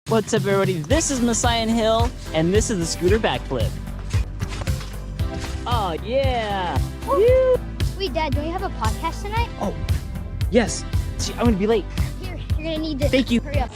What's up, everybody? This is Messiah Hill, and this is the scooter backflip. Oh, yeah! Woo! Wait, Dad, do we have a podcast tonight? Oh, yes. See, I'm gonna be late. Here, you're gonna need this. Thank you. Hurry up.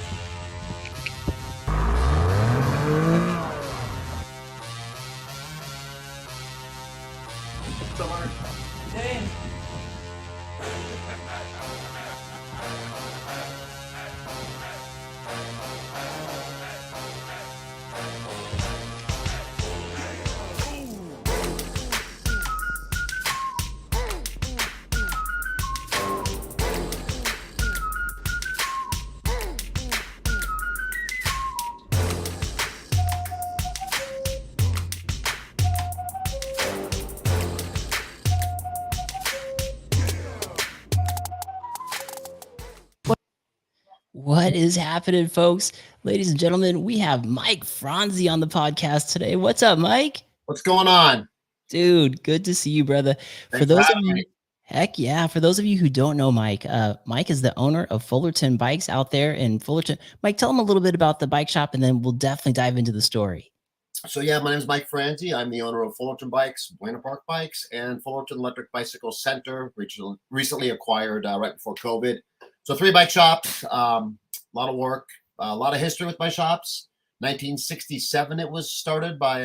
What is happening, folks? Ladies and gentlemen, we have MIke Franze on the podcast today. What's up, Mike? What's going on? Dude, good to see you, brother. Thanks for having me. Heck yeah. For those of you who don't know Mike, Mike is the owner of Fullerton Bikes out there in Fullerton. Mike, tell them a little bit about the bike shop, and then we'll definitely dive into the story. So yeah, my name is MIke Franze. I'm the owner of Fullerton Bikes, Buena Park Bikes, and Fullerton Electric Bicycle Center, which recently acquired right before COVID. So 3 bike shops, a lot of work, a lot of history with my shops. 1967 it was started by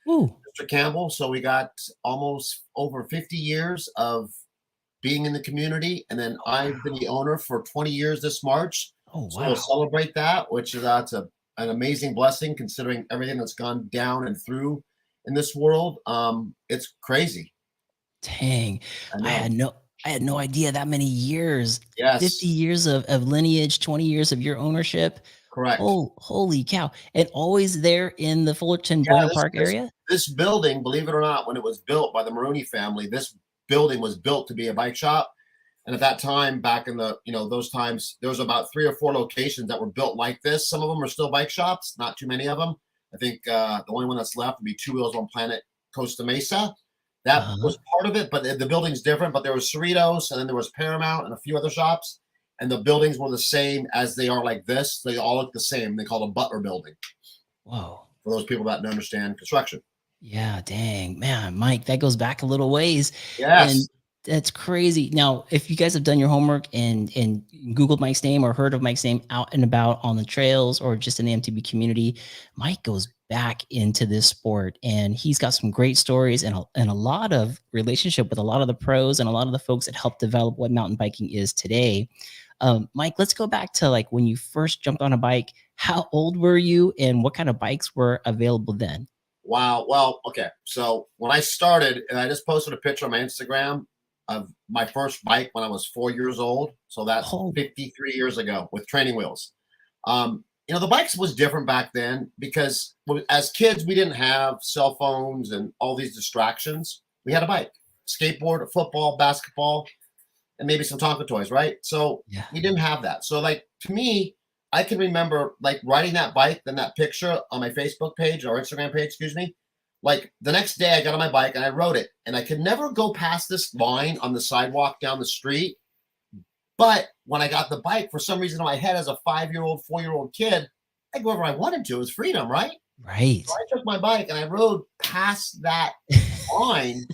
Mr. Campbell. So we got almost over 50 years of being in the community. And then I've been the owner for 20 years this March. Oh, wow. So we'll celebrate that, which is that's an amazing blessing considering everything that's gone down and through in this world. It's crazy. Dang. I had no idea that many years. Yes. 50 years of lineage, 20 years of your ownership. Correct. Oh, holy cow. And always there in the Fullerton Buena Park area? This building, believe it or not, when it was built by the Maroney family, this building was built to be a bike shop. And at that time, back in the, those times, there was about 3 or 4 locations that were built like this. Some of them are still bike shops, not too many of them. I think the only one that's left would be Two Wheels on Planet Costa Mesa. That was part of it, but the building's different. But there was Cerritos, and then there was Paramount and a few other shops. And the buildings were the same as they are like this. They all look the same. They call it a Butler building. Whoa. For those people that don't understand construction. Yeah, dang. Man, Mike, that goes back a little ways. Yes. And that's crazy. Now, if you guys have done your homework and Googled Mike's name or heard of Mike's name out and about on the trails or just in the MTB community, Mike goes back into this sport, and he's got some great stories and a lot of relationship with a lot of the pros and a lot of the folks that helped develop what mountain biking is today. Mike, let's go back to like when you first jumped on a bike. How old were you, and what kind of bikes were available then? Wow. Well, okay. So when I started, and I just posted a picture on my Instagram of my first bike when I was 4 years old. So that's 53 years ago with training wheels. The bikes was different back then because as kids, we didn't have cell phones and all these distractions. We had a bike, skateboard, football, basketball, and maybe some Tonka toys, right? So we didn't have that. So like, to me, I can remember like riding that bike, then that picture on my Facebook page or Instagram page, excuse me. Like the next day I got on my bike and I rode it, and I could never go past this line on the sidewalk down the street. But when I got the bike, for some reason in my head as a 5-year-old, 4-year-old kid, I could go wherever I wanted to. It was freedom, right? Right. So I took my bike and I rode past that line,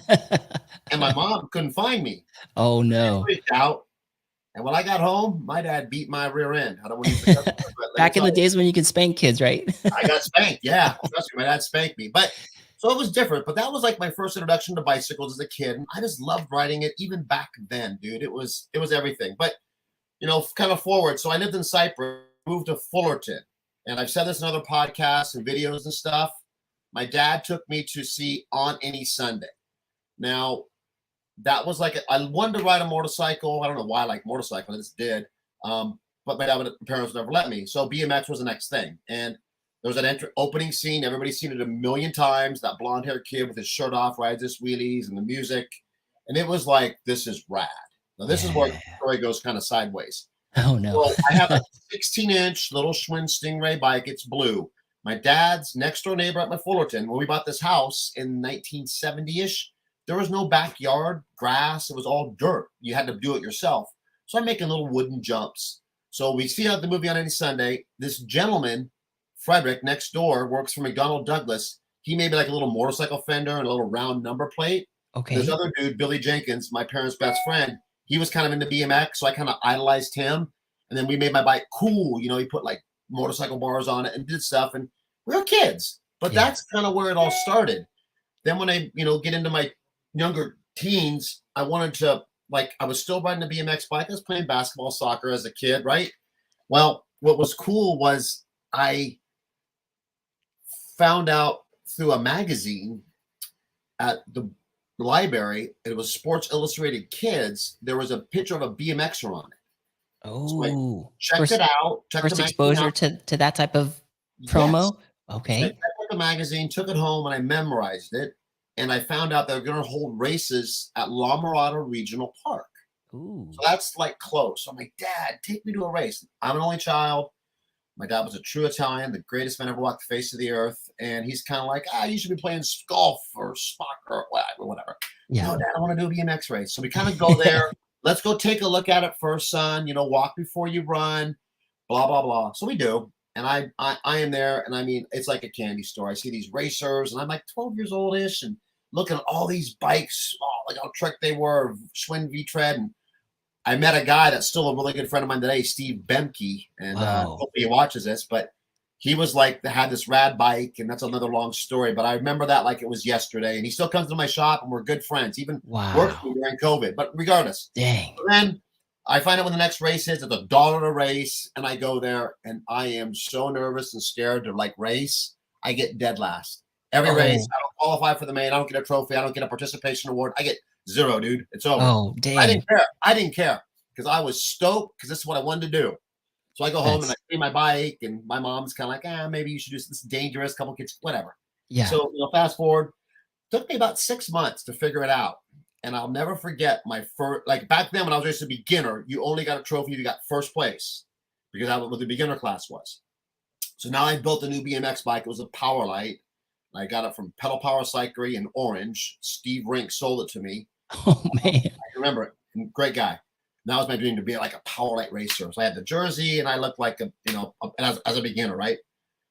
and my mom couldn't find me. Oh no! I freaked out. And when I got home, my dad beat my rear end. I don't want to use the cuss word, but back in the days when you could spank kids, right? I got spanked. Yeah, trust me, my dad spanked me. But so it was different. But that was like my first introduction to bicycles as a kid. And I just loved riding it even back then, dude. It was everything. But kind of forward. So I lived in Cyprus, moved to Fullerton. And I've said this in other podcasts and videos and stuff. My dad took me to see On Any Sunday. Now, that was like, I wanted to ride a motorcycle. I don't know why I like motorcycle. I just did. But my parents never let me. So BMX was the next thing. And there was an opening scene. Everybody's seen it a million times. That blonde-haired kid with his shirt off rides his wheelies and the music. And it was like, this is rad. Now, this is where the story goes kind of sideways. Oh, no. So I have a 16-inch little Schwinn Stingray bike. It's blue. My dad's next-door neighbor at my Fullerton, when we bought this house in 1970-ish, there was no backyard grass. It was all dirt. You had to do it yourself. So I'm making little wooden jumps. So we see out the movie On Any Sunday. This gentleman Frederick next door works for McDonnell Douglas. He made me like a little motorcycle fender and a little round number plate. Okay. This other dude, Billy Jenkins, my parents' best friend, he was kind of into BMX, so I kind of idolized him. And then we made my bike cool. You know, he put like motorcycle bars on it and did stuff. And we were kids, but that's kind of where it all started. Then when I, get into my younger teens, I wanted to, I was still riding a BMX bike. I was playing basketball, soccer as a kid, right? Well, what was cool was I found out through a magazine at the library, it was Sports Illustrated Kids, there was a picture of a BMXer on it. Oh, so checked it out. First exposure out. to that type of promo. Yes. Okay. So I checked out the magazine, took it home, and I memorized it. And I found out they were going to hold races at La Mirada Regional Park. Ooh. So that's like close. So I'm like, Dad, take me to a race. I'm an only child. My dad was a true Italian, the greatest man ever walked the face of the earth. And he's kind of like, you should be playing golf or soccer or whatever. Yeah. No, Dad, I want to do a BMX race. So we kind of go there. Let's go take a look at it first, son. Walk before you run, blah, blah, blah. So we do. And I am there. And I mean, it's like a candy store. I see these racers and I'm like 12 years old-ish and looking at all these bikes, like how trick they were, Schwinn V-Tread. And I met a guy that's still a really good friend of mine today, Steve Bemke. And hopefully he watches this, but he was had this rad bike, and that's another long story. But I remember that like it was yesterday. And he still comes to my shop, and we're good friends, even worked with me during COVID. But regardless, dang. So then I find out when the next race is. It's $1 a race, and I go there, and I am so nervous and scared to race. I get dead last. Every race, I don't qualify for the main. I don't get a trophy. I don't get a participation award. I get 0, dude. It's over. Oh, dang. I didn't care because I was stoked because this is what I wanted to do. So I go home and I see my bike, and my mom's kind of like, maybe you should do this. This is dangerous. Couple kids, whatever. Yeah. So fast forward, took me about 6 months to figure it out, and I'll never forget my first. Back then when I was just a beginner, you only got a trophy if you got first place because that's what the beginner class was. So now I built a new BMX bike. It was a Power Light. I got it from Pedal Power Cyclery in Orange. Steve Rink sold it to me. Oh man, I remember it. Great guy. That was my dream, to be like a Power Light racer. So I had the jersey, and I looked like as a beginner, right?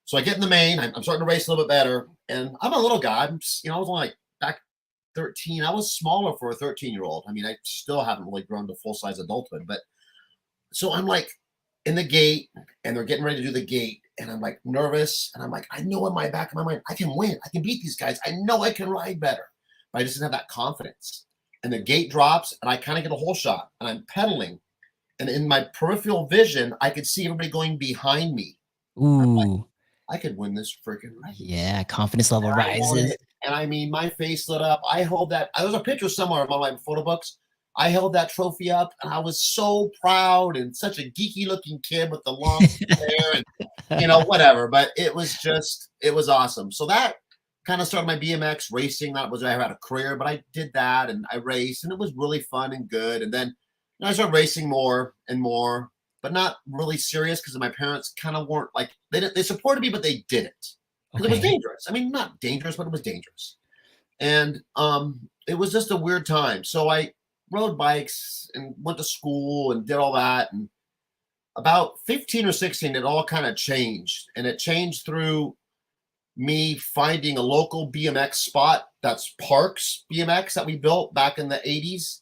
So I get in the main. I'm starting to race a little bit better, and I'm a little guy. I was only back 13. I was smaller for a 13-year-old. I mean, I still haven't really grown to full-size adulthood, but so I'm in the gate, and they're getting ready to do the gate, and I'm nervous, and I'm I know in my back of my mind I can win. I can beat these guys. I know I can ride better, but I just didn't have that confidence. And the gate drops, and I kind of get a hole shot, and I'm pedaling. And in my peripheral vision, I could see everybody going behind me. Ooh. I could win this freaking race. Yeah, confidence level rises. And I mean, my face lit up. I held that. There was a picture somewhere in my photo books. I held that trophy up, and I was so proud and such a geeky-looking kid with the long hair and, whatever. But it was awesome. So that kind of started my BMX racing. That was I had a career, but I did that and I raced, and it was really fun and good. And then I started racing more and more, but not really serious because my parents kind of weren't they supported me, but they didn't because it was dangerous. I mean, not dangerous, but it was dangerous. And it was just a weird time. So I rode bikes and went to school and did all that. And about 15 or 16, it all kind of changed, and it changed through me finding a local BMX spot that's Parks BMX that we built back in the 80s.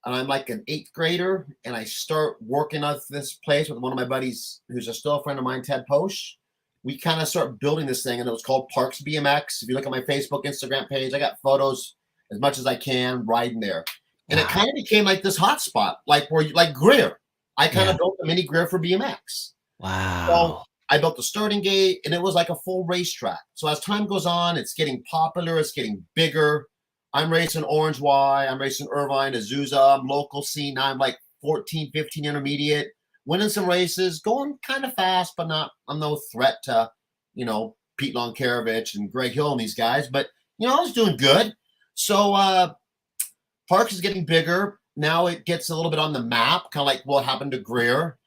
And I'm an 8th grader, and I start working at this place with one of my buddies who's still a friend of mine, Ted Posh. We kind of start building this thing, and it was called Parks BMX. If you look at my Facebook, Instagram page, I got photos as much as I can riding there. And it kind of became this hot spot, where Greer. I kind of built a mini Greer for BMX. Wow. So I built the starting gate, and it was like a full racetrack. So as time goes on, it's getting popular. It's getting bigger. I'm racing Orange Y. I'm racing Irvine, Azusa. I'm local scene. Now I'm 14, 15 intermediate, winning some races, going kind of fast, but I'm no threat to, Pete Lonkarovich and Greg Hill and these guys. But, I was doing good. So Parks is getting bigger. Now it gets a little bit on the map, kind of like what happened to Greer.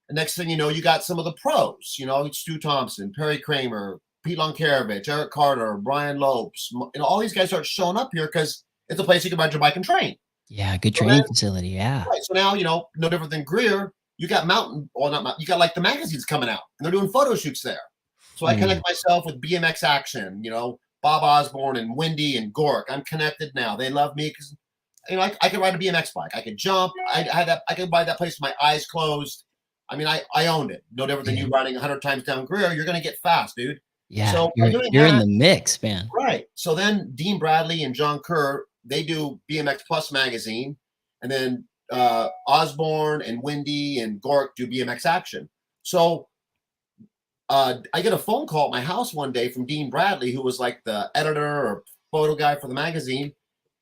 The next thing you know, you got some of the pros, Stu Thompson, Perry Kramer, Pete Lonkarovich, Eric Carter, Brian Lopes. All these guys start showing up here because it's a place you can ride your bike and train. Yeah, good training facility. Yeah. Right. So now, no different than Greer, you got you got the magazines coming out, and they're doing photo shoots there. So I connect myself with BMX Action, Bob Osborne and Wendy and Gork. I'm connected now. They love me because, I could ride a BMX bike. I could jump. I could buy that place with my eyes closed. I mean, I owned it. No different than you riding 100 times down Greer. You're going to get fast, dude. Yeah, so you're in the mix, man. Right. So then Dean Bradley and John Kerr, they do BMX Plus magazine. And then Osborne and Wendy and Gork do BMX Action. So I get a phone call at my house one day from Dean Bradley, who was like the editor or photo guy for the magazine.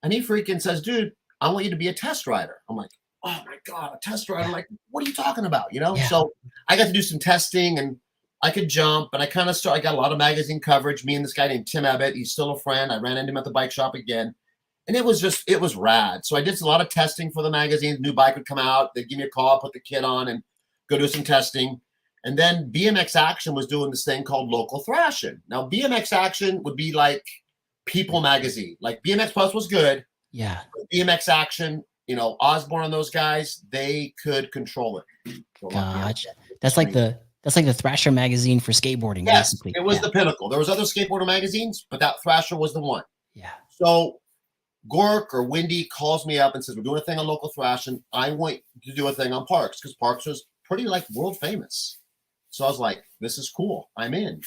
And he freaking says, dude, I want you to be a test rider. I'm like, oh my God, a test rider. I'm like, what are you talking about? So I got to do some testing and I could jump, and I got a lot of magazine coverage. Me and this guy named Tim Abbott, he's still a friend. I ran into him at the bike shop again. And it was rad. So I did a lot of testing for the magazine. The new bike would come out. They'd give me a call, put the kit on and go do some testing. And then BMX Action was doing this thing called Local Thrashing. Now, BMX Action would be like People magazine. Like BMX Plus was good. Yeah. BMX Action, Osborne and those guys, they could control it. Gotcha. That's like the Thrasher magazine for skateboarding. Yes, basically. It was the pinnacle. There was other skateboarder magazines, but that Thrasher was the one. Yeah. So Gork or Wendy calls me up and says, we're doing a thing on Local Thrashing. I want to do a thing on Parks because Parks was pretty like world famous. So I was like, this is cool. I'm in.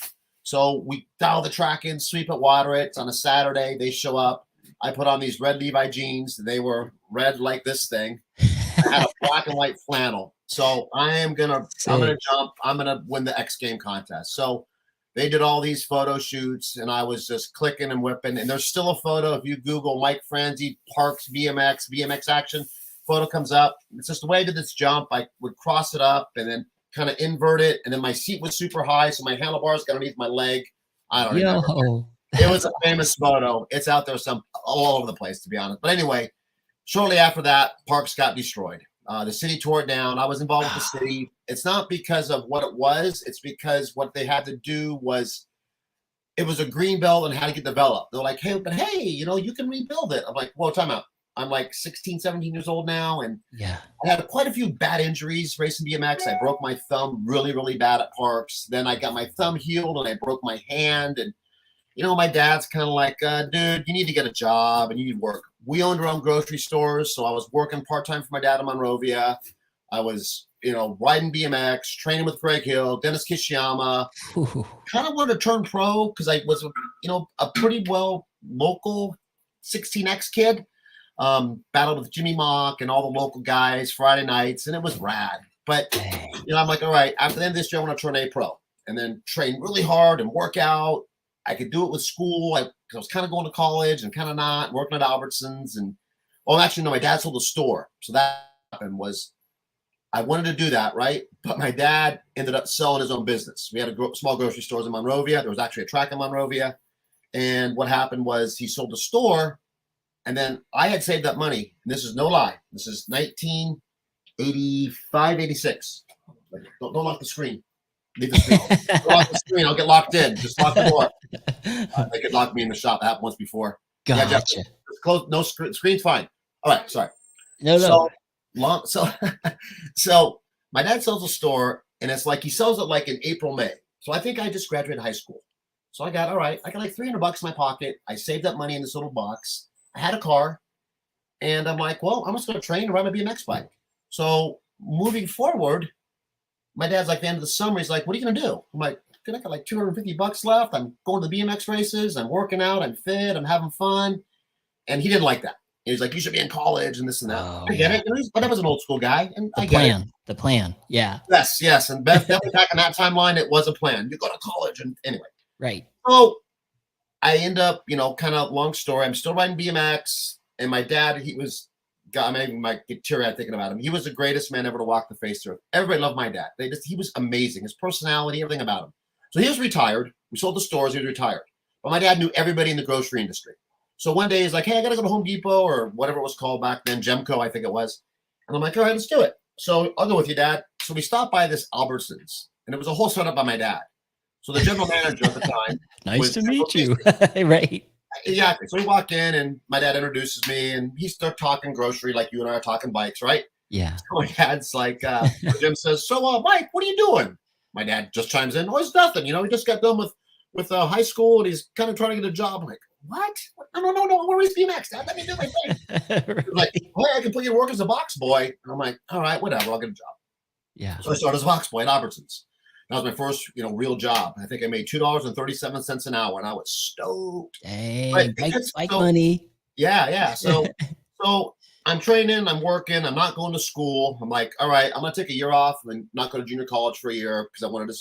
So we dial the track in, sweep it, water it. It's on a Saturday. They show up. I put on these red Levi jeans. They were red like this thing. I had a black and white flannel. So I'm gonna jump. I'm gonna win the X Game contest. So they did all these photo shoots, and I was just clicking and whipping. And there's still a photo. If you Google MIke Franze, Parks, BMX Action, photo comes up. It's just the way I did this jump. I would cross it up and then kind of invert it, and then my seat was super high, so my handlebars got underneath my leg. I don't know. It was a famous photo. It's out there all over the place, to be honest. But anyway, shortly after that, Parks got destroyed. The city tore it down. I was involved with the city. It's not because of what it was. It's because what they had to do was, it was a green belt and had to get developed. They're like, hey, you can rebuild it. I'm like, well, time out. I'm like 16, 17 years old now. And I had quite a few bad injuries racing BMX. I broke my thumb really, really bad at Parks. Then I got my thumb healed and I broke my hand. And, my dad's kind of like, dude, you need to get a job and you need work. We owned our own grocery stores. So I was working part-time for my dad in Monrovia. I was, riding BMX, training with Greg Hill, Dennis Kishiyama. Kind of wanted to turn pro because I was, a pretty well local 16X kid. Battled with Jimmy Mock and all the local guys Friday nights, and it was rad. But I'm like, all right, after the end of this year, I want to turn A pro and then train really hard and work out. I could do it with school. I was kind of going to college and kind of not working at Albertsons. And actually, no, my dad sold a store. So that happened was I wanted to do that, right? But my dad ended up selling his own business. We had a small grocery stores in Monrovia. There was actually a track in Monrovia. And what happened was he sold the store. And then I had saved up money. And this is no lie. This is 1985, 86. Don't lock the screen. Leave the screen. Don't lock the screen. I'll get locked in. Just lock the door. They could lock me in the shop. That happened once before. Gotcha. Yeah, just close. No screen's fine. All right. Sorry. No. So my dad sells a store, and it's like he sells it like in April, May. So I think I just graduated high school. So I got like $300 in my pocket. I saved that money in this little box. I had a car, and I'm like, well, I'm just going to train and ride my BMX bike. So moving forward, my dad's like, the end of the summer, he's like, what are you going to do? I'm like, I got like $250 left. I'm going to the BMX races. I'm working out. I'm fit. I'm having fun. And he didn't like that. He was like, you should be in college and this and that. I get it. But I was an old school guy. And The plan. Yeah. Yes. And definitely back in that timeline, it was a plan. You go to college. And anyway. Right. So I end up, kind of long story. I'm still riding BMX. And my dad, I might get teary-eyed thinking about him. He was the greatest man ever to walk the face of earth. Everybody loved my dad. He was amazing. His personality, everything about him. So he was retired. We sold the stores. He was retired. But my dad knew everybody in the grocery industry. So one day he's like, hey, I got to go to Home Depot or whatever it was called back then, Gemco, I think it was. And I'm like, all right, let's do it. So I'll go with you, Dad. So we stopped by this Albertsons, and it was a whole setup by my dad. So the general manager at the time. Nice to meet you. Right. Exactly. So we walk in, and my dad introduces me, and he starts talking grocery like you and I are talking bikes, right? Yeah. So my dad's like, Jim says, so, Mike, what are you doing? I'm my dad just chimes in, oh, it's nothing. You know, he just got done with high school and he's kind of trying to get a job. I'm like, what? No. Where is BMX, Dad? Let me do my thing. Right. He's like, hey, I can put you to work as a box boy. And I'm like, all right, whatever. I'll get a job. Yeah. So I started as a box boy at Albertsons. That was my first, real job. I think I made $2.37 an hour, and I was stoked. Dang, bike So, money. yeah. So I'm training, I'm working, I'm not going to school. I'm like, all right, I'm gonna take a year off and not go to junior college for a year because I wanted to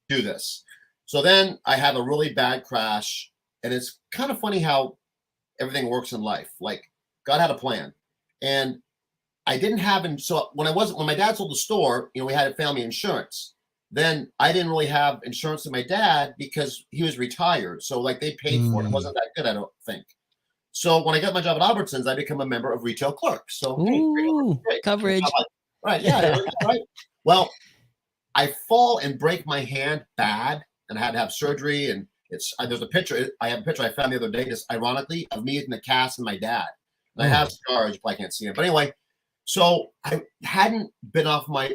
do this. So then I have a really bad crash, and it's kind of funny how everything works in life. Like God had a plan, and I didn't have. And so when my dad sold the store, we had a family insurance. Then I didn't really have insurance with my dad because he was retired. So like they paid for it. It wasn't that good, I don't think. So when I got my job at Albertsons, I became a member of retail clerks. So hey, coverage. Right. Yeah. Right. Well, I fall and break my hand bad, and I had to have surgery. And there's a picture. I have a picture I found the other day, just ironically, of me in the cast and my dad. And I have scars. You probably can't see it. But anyway, so I hadn't been off my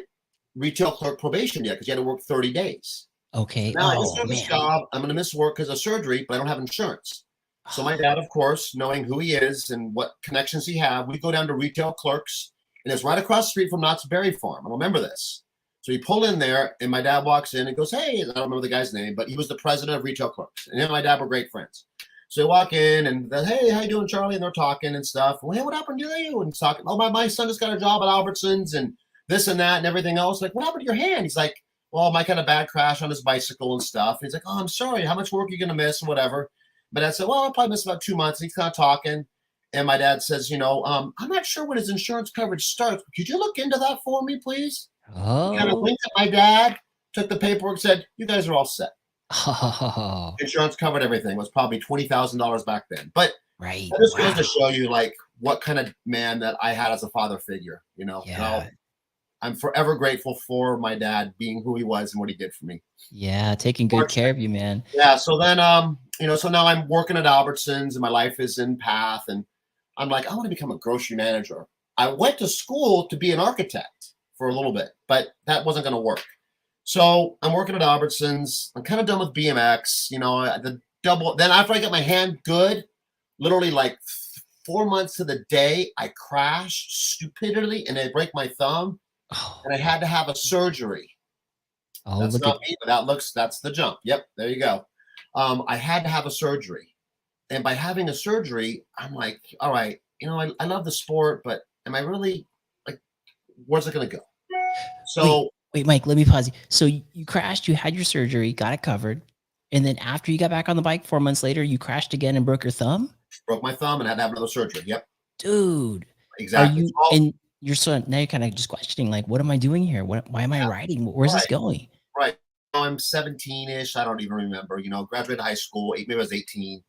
retail clerk probation yet because you had to work 30 days. Okay. Now I just got this job. I'm going to miss work because of surgery, but I don't have insurance. So my dad, of course, knowing who he is and what connections he had, we go down to retail clerks, and it's right across the street from Knott's Berry Farm. I remember this. So we pull in there, and my dad walks in and goes, hey, I don't remember the guy's name, but he was the president of retail clerks. And him and my dad were great friends. So they walk in, and they're, hey, how you doing, Charlie? And they're talking and stuff. Well, hey, what happened to you? And he's talking, oh, my son just got a job at Albertsons and this and that and everything else. Like, what happened to your hand? He's like, well, Mike had a bad crash on his bicycle and stuff. And he's like, oh, I'm sorry. How much work are you going to miss and whatever? My dad said, well, I'll probably miss about 2 months. And he's kind of talking. And my dad says, I'm not sure when his insurance coverage starts. Could you look into that for me, please? Oh. He kind of winked at my dad, took the paperwork, said, you guys are all set. Insurance covered everything. It was probably $20,000 back then. But right. That just goes to show you, like, what kind of man that I had as a father figure, Yeah. I'm forever grateful for my dad being who he was and what he did for me. Yeah, taking good care of you, man. Yeah. So then, so now I'm working at Albertsons and my life is in path, and I'm like, I want to become a grocery manager. I went to school to be an architect for a little bit, but that wasn't going to work. So I'm working at Albertsons. I'm kind of done with BMX. Then after I get my hand good, literally like 4 months to the day, I crashed stupidly and I break my thumb. And I had to have a surgery. Oh, that's not me, but that's the jump. Yep, there you go. I had to have a surgery. And by having a surgery, I'm like, all right, I love the sport, but am I really, like, where's it going to go? So wait, Mike, let me pause you. So you crashed, you had your surgery, got it covered. And then after you got back on the bike 4 months later, you crashed again and broke your thumb? Broke my thumb and had to have another surgery. Yep. Dude. Exactly. And you're now you're kind of just questioning, like, what am I doing here? Why am I riding? Where's this going? Right. I'm 17-ish. I don't even remember, graduated high school. Maybe I was 18.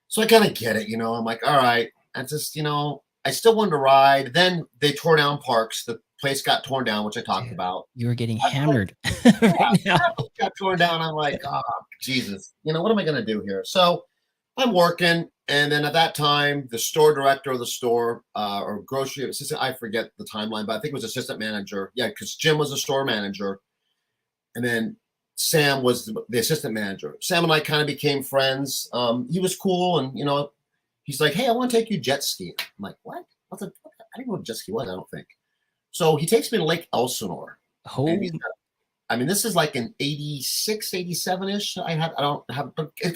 So I kind of get it, I'm like, all right. I just, I still wanted to ride. Then they tore down parks. The place got torn down, which I talked about. You were getting hammered. Right now. Got torn down. I'm like, oh, Jesus. What am I going to do here? So I'm working. And then at that time, the store director of the store or grocery assistant, I forget the timeline, but I think it was assistant manager. Yeah, because Jim was the store manager. And then Sam was the assistant manager. Sam and I kind of became friends. He was cool. And, he's like, hey, I want to take you jet skiing. I'm like, what? I didn't know what a jet ski was, I don't think. So he takes me to Lake Elsinore. Oh. This is like in 86, 87-ish.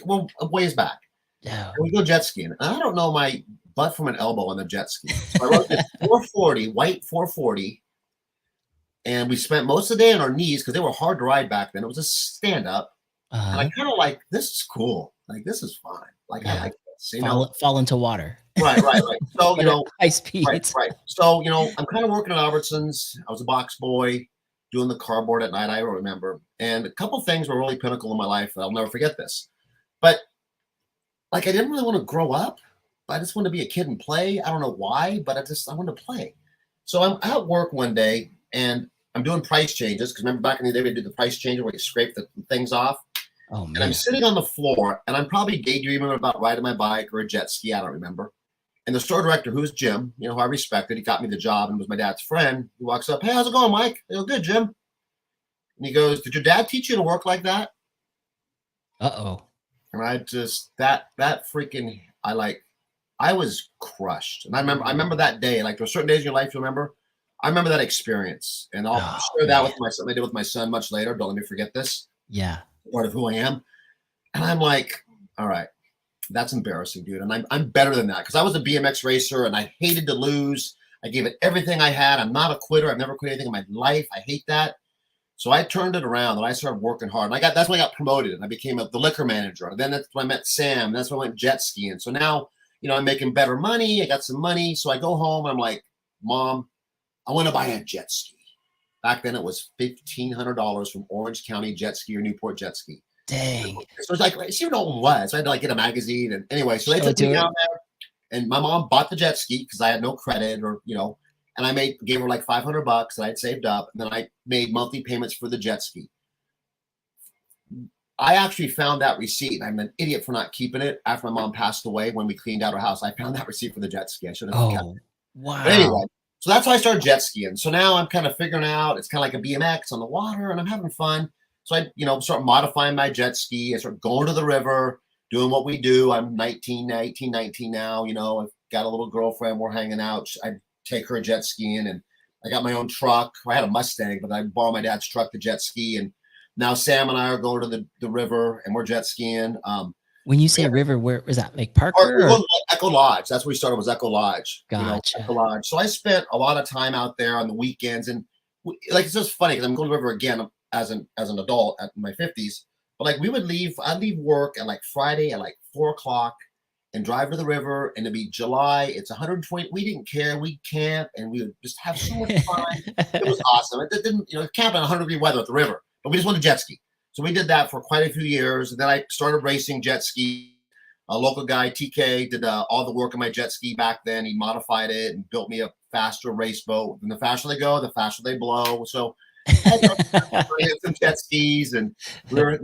Well, a ways back. Yeah. And we go jet skiing. And I don't know my butt from an elbow on the jet ski. So I rode this 440, white 440. And we spent most of the day on our knees because they were hard to ride back then. It was a stand-up. And I kind of like, this is cool. Like, this is fun. Like, I like this. Fall into water. Right. So, high speed. Right. So, I'm kind of working at Albertsons. I was a box boy doing the cardboard at night, I remember. And a couple things were really pinnacle in my life. I'll never forget this. But, like, I didn't really want to grow up. I just wanted to be a kid and play. I don't know why, but I wanted to play. So I'm at work one day, and I'm doing price changes. Because remember back in the day, we did the price change where you scrape the things off. Oh, man. And I'm sitting on the floor, and I'm probably daydreaming about riding my bike or a jet ski. I don't remember. And the store director, who's Jim, who I respected, he got me the job and was my dad's friend. He walks up, hey, how's it going, Mike? I go, good, Jim. And he goes, "Did your dad teach you to work like that?" Uh-oh. And I just that freaking I was crushed. And I remember that day. Like, there are certain days in your life you remember. I remember that experience, and I'll share that with my son. I did with my son much later. Don't let me forget this. Yeah. Part of who I am. And I'm like, all right, that's embarrassing, dude. And I'm better than that, because I was a BMX racer and I hated to lose. I gave it everything I had. I'm not a quitter. I've never quit anything in my life. I hate that. So I turned it around and I started working hard. And that's when I got promoted and I became the liquor manager. And then that's when I met Sam. That's when I went jet skiing. So now, I'm making better money. I got some money. So I go home and I'm like, Mom, I want to buy a jet ski. Back then it was $1,500 from Orange County Jet Ski or Newport Jet Ski. Dang. So it's like, see what it was. So I had to get a magazine. And anyway, so they took me down there, and my mom bought the jet ski because I had no credit, and I gave her like $500 that I'd saved up. And then I made monthly payments for the jet ski. I actually found that receipt. I'm an idiot for not keeping it. After my mom passed away, when we cleaned out her house, I found that receipt for the jet ski. I should have kept it. Wow. But anyway, so that's how I started jet skiing. So now I'm kind of figuring out, it's kind of like a BMX on the water, and I'm having fun. So I, start modifying my jet ski. I start going to the river, doing what we do. I'm 18, 19 now. I've got a little girlfriend. We're hanging out. I take her jet skiing, and I got my own truck. I had a Mustang, but I borrowed my dad's truck to jet ski. And now Sam and I are going to the river, and we're jet skiing. When you say river, where was that? Like Parker? Or Echo Lodge. That's where we started, was Echo Lodge. Gotcha. Echo Lodge. So I spent a lot of time out there on the weekends, and it's just funny because I'm going to the river again as an adult at my 50s. But like I'd leave work at like Friday at like 4:00 and drive to the river, and it'd be July. It's 120. We didn't care. We'd camp, and we would just have so much fun. It was awesome. It didn't, camp in 100-degree weather at the river, but we just wanted to jet ski. So we did that for quite a few years. And then I started racing jet ski. A local guy, TK, did all the work on my jet ski back then. He modified it and built me a faster race boat. And the faster they go, the faster they blow. So I had some jet skis, and we're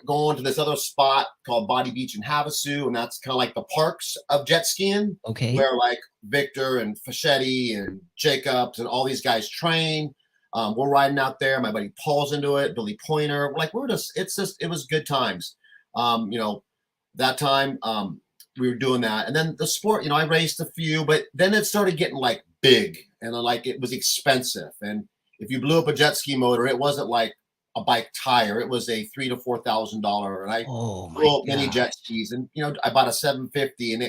going to this other spot called Body Beach in Havasu, and that's kind of like the parks of jet skiing. Okay. Where like Victor and Fischetti and Jacobs and all these guys train. We're riding out there. My buddy Paul's into it. Billy Pointer. Like it was good times. That time we were doing that, and then the sport. I raced a few, but then it started getting like big, and like it was expensive. And if you blew up a jet ski motor, it wasn't like a bike tire. It was a $3,000 to $4,000, and I blew up many jet skis, and I bought a 750, and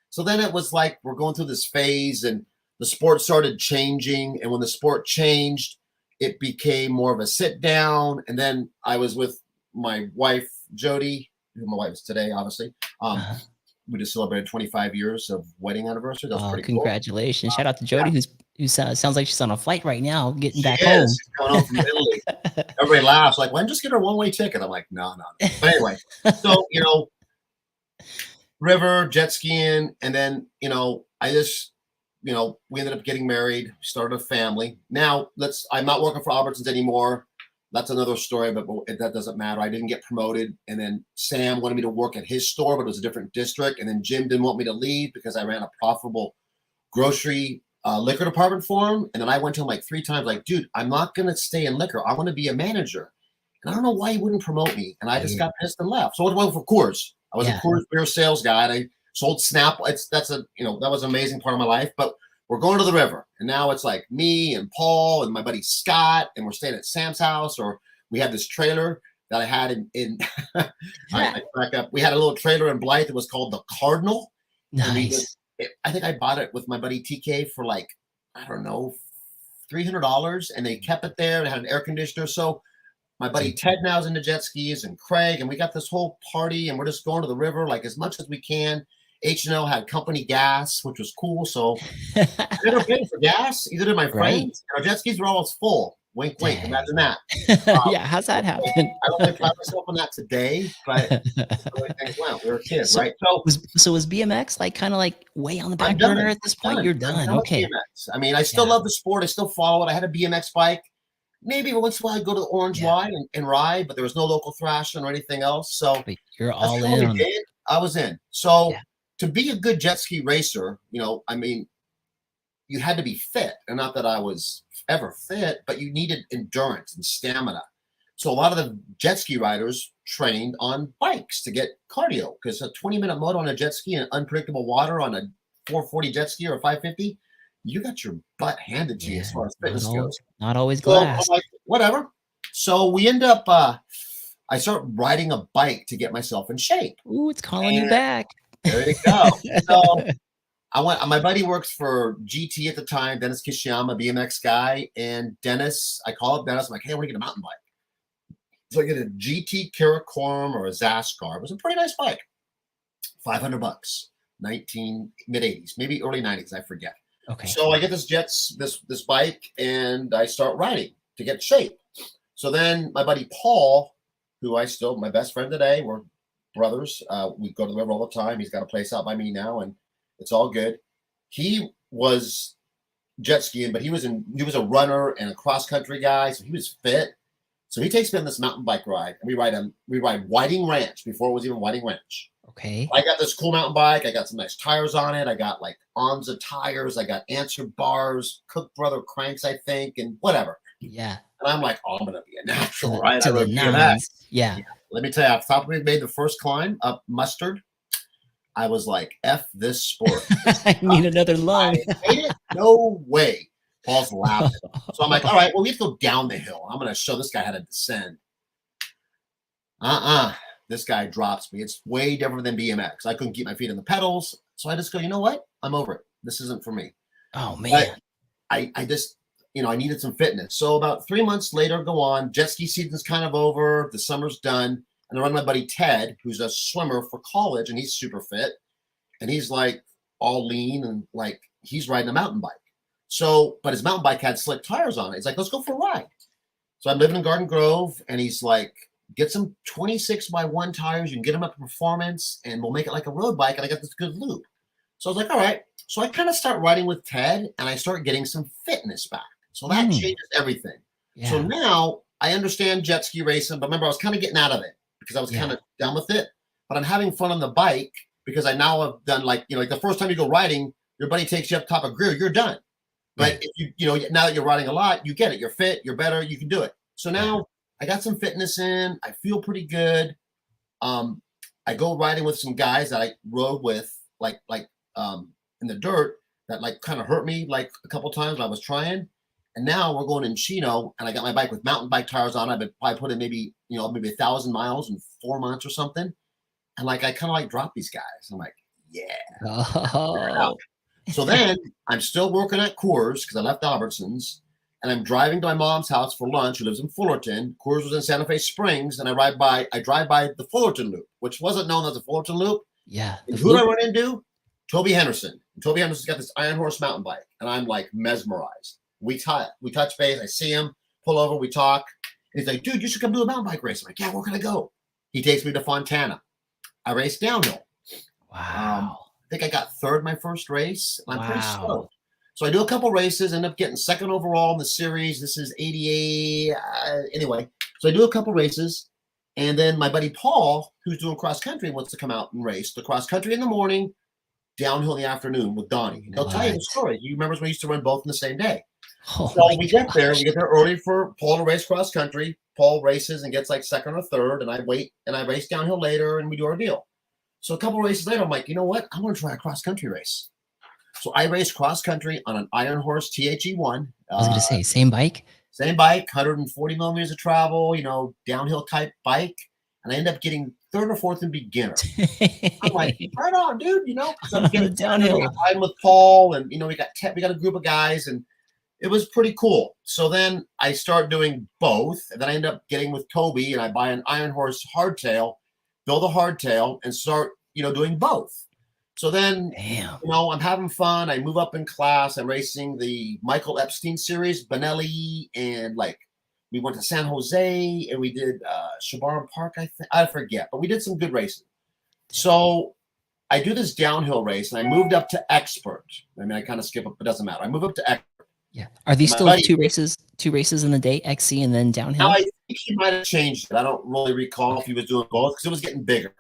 so then it was like we're going through this phase, and the sport started changing, and when the sport changed, it became more of a sit down. And then I was with my wife, Jody, who my wife is today, obviously. We just celebrated 25 years of wedding anniversary. That was pretty congratulations. Cool. Shout out to Jody, who sounds like she's on a flight right now, getting back home. She's going home from Italy. Everybody laughs like, "Well, just get her one-way ticket." I'm like, no. But anyway, so, river, jet skiing. And then, I just, we ended up getting married, started a family. Now I'm not working for Albertsons anymore. That's another story, but that doesn't matter. I didn't get promoted. And then Sam wanted me to work at his store, but it was a different district. And then Jim didn't want me to leave because I ran a profitable grocery liquor department for him. And then I went to him like 3 times, like, dude, I'm not going to stay in liquor. I want to be a manager. And I don't know why he wouldn't promote me. And I just got pissed and left. So I went for Coors. I was a Coors beer sales guy. And I sold Snap. That was an amazing part of my life. But we're going to the river, and now it's like me and Paul and my buddy Scott, and we're staying at Sam's house, or we had this trailer that I had in I back up. We had a little trailer in Blythe that was called the Cardinal. Nice. I think I bought it with my buddy TK for like, I don't know, $300, and they kept it there. They had an air conditioner. So my buddy Ted now is into jet skis, and Craig, and we got this whole party, and we're just going to the river like as much as we can. H&O had company gas, which was cool. So I never paid for gas. Either did my friends. Our jet skis were always full. Wink, wink. Imagine that. How's that happen? I don't really pride myself on that today, but the way things went. We were kids, right? So was BMX like kind of like way on the back burner at this point? You're done. Okay. BMX. I mean, I still love the sport. I still follow it. I had a BMX bike. Maybe once in a while I'd go to the Orange Y and ride, but there was no local thrashing or anything else. So you're all in. I was in. So to be a good jet ski racer, I mean, you had to be fit. And not that I was ever fit, but you needed endurance and stamina. So a lot of the jet ski riders trained on bikes to get cardio because a 20-minute moto on a jet ski and unpredictable water on a 440 jet ski or a 550, you got your butt handed to you as far as fitness goes. Not always So glass. I'm like, whatever. So we end up, I start riding a bike to get myself in shape. Ooh, it's calling you back. There you go. So my buddy works for GT at the time, Dennis Kishiyama, BMX guy. And Dennis, I call up Dennis. I'm like, hey, I want to get a mountain bike. So I get a GT Karakoram or a Zaskar. It was a pretty nice bike. $500, mid-80s, maybe early 90s, I forget. Okay. So I get this bike and I start riding to get shape. So then my buddy Paul, who my best friend today, we're brothers. We go to the river all the time. He's got a place out by me now, and it's all good. He was jet skiing, but he was a runner and a cross country guy, so he was fit. So he takes me on this mountain bike ride, and we ride Whiting Ranch before it was even Whiting Ranch. Okay. I got this cool mountain bike. I got some nice tires on it. I got like Onza tires. I got Answer bars, Cook Brother cranks, I think, and whatever. Yeah. And I'm like, oh, I'm gonna be a natural, right? To the nines. Yeah. Let me tell you, off the top of me, made the first climb up Mustard. I was like, F this sport. I need another lung. No way. Paul's laughing. So I'm like, all right, well, we have to go down the hill. I'm going to show this guy how to descend. This guy drops me. It's way different than BMX. I couldn't keep my feet on the pedals. So I just go, you know what? I'm over it. This isn't for me. Oh, man. But I just, I needed some fitness. So about 3 months later, go on. Jet ski season's kind of over. The summer's done. And I run my buddy Ted, who's a swimmer for college, and he's super fit. And he's like all lean and like he's riding a mountain bike. So, but his mountain bike had slick tires on it. He's like, let's go for a ride. So I'm living in Garden Grove, and he's like, get some 26x1 tires. You can get them up to performance, and we'll make it like a road bike. And I got this good loop. So I was like, all right. So I kind of start riding with Ted, and I start getting some fitness back. So that changes everything. Yeah. So now I understand jet ski racing, but remember, I was kind of getting out of it because I was kind of done with it. But I'm having fun on the bike because I now have done like the first time you go riding, your buddy takes you up top of Greer, you're done. But if now that you're riding a lot, you get it. You're fit, you're better, you can do it. So now I got some fitness in. I feel pretty good. I go riding with some guys that I rode with, like in the dirt that like kind of hurt me like a couple times when I was trying. And now we're going in Chino, and I got my bike with mountain bike tires on. I've been probably put in maybe 1,000 miles in 4 months or something. And like I kind of like drop these guys. I'm like, yeah. Oh. So then I'm still working at Coors because I left Albertsons, and I'm driving to my mom's house for lunch, who lives in Fullerton. Coors was in Santa Fe Springs, and I drive by the Fullerton Loop, which wasn't known as the Fullerton Loop. Yeah. And who did I run into? Toby Henderson. And Toby Henderson's got this Iron Horse mountain bike, and I'm like mesmerized. We touch base. I see him, pull over, we talk. And he's like, dude, you should come do a mountain bike race. I'm like, yeah, where can I go? He takes me to Fontana. I race downhill. Wow. I think I got third my first race, and I'm pretty stoked. So I do a couple races, end up getting second overall in the series. This is 88. Anyway, so I do a couple races, and then my buddy Paul, who's doing cross country, wants to come out and race the cross country in the morning, downhill in the afternoon with Donnie. And he'll tell you the story. He remembers when we used to run both in the same day. Oh, so we get there early for Paul to race cross country. Paul races and gets like second or third, and I wait and I race downhill later, and we do our deal. So a couple of races later, I'm like, you know what? I want to try a cross country race. So I raced cross country on an Iron Horse THE1. I was going to say, same bike? Same bike, 140 millimeters of travel, downhill type bike. And I end up getting third or fourth in beginner. I'm like, right on, dude, because I'm getting downhill. I'm with Paul, and, we got a group of guys, and it was pretty cool. So then I start doing both, and then I end up getting with Toby, and I buy an Iron Horse hardtail, build a hardtail, and start, doing both. So then, I'm having fun. I move up in class. I'm racing the Michael Epstein series, Benelli, and like we went to San Jose, and we did Shabaram Park, I forget, but we did some good racing. So I do this downhill race, and I moved up to expert. I mean, I kind of skip up, but it doesn't matter. I move up to expert. Yeah. Are these still two races in the day, XC and then downhill? Now, I think he might have changed it. I don't really recall if he was doing both because it was getting bigger.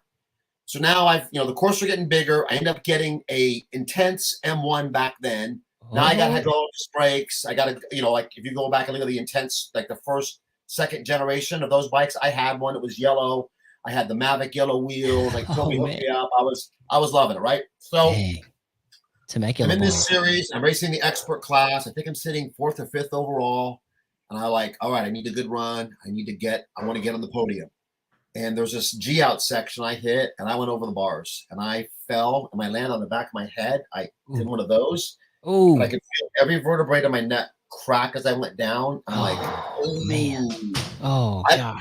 So now the course are getting bigger. I end up getting a intense M1 back then. Now I got hydraulic brakes. I got like if you go back and look at the intense, like the first second generation of those bikes. I had one. It was yellow. I had the Mavic yellow wheels. Like, hooked me up. I was loving it, right? So I'm in this series. I'm racing the expert class. I think I'm sitting 4th or 5th overall. And I like, all right, I need a good run. I want to get on the podium. And there's this G out section I hit, and I went over the bars, and I fell, and I landed on the back of my head. I did one of those. Oh, I could feel every vertebrae of my neck crack as I went down. I'm like, oh man, oh god.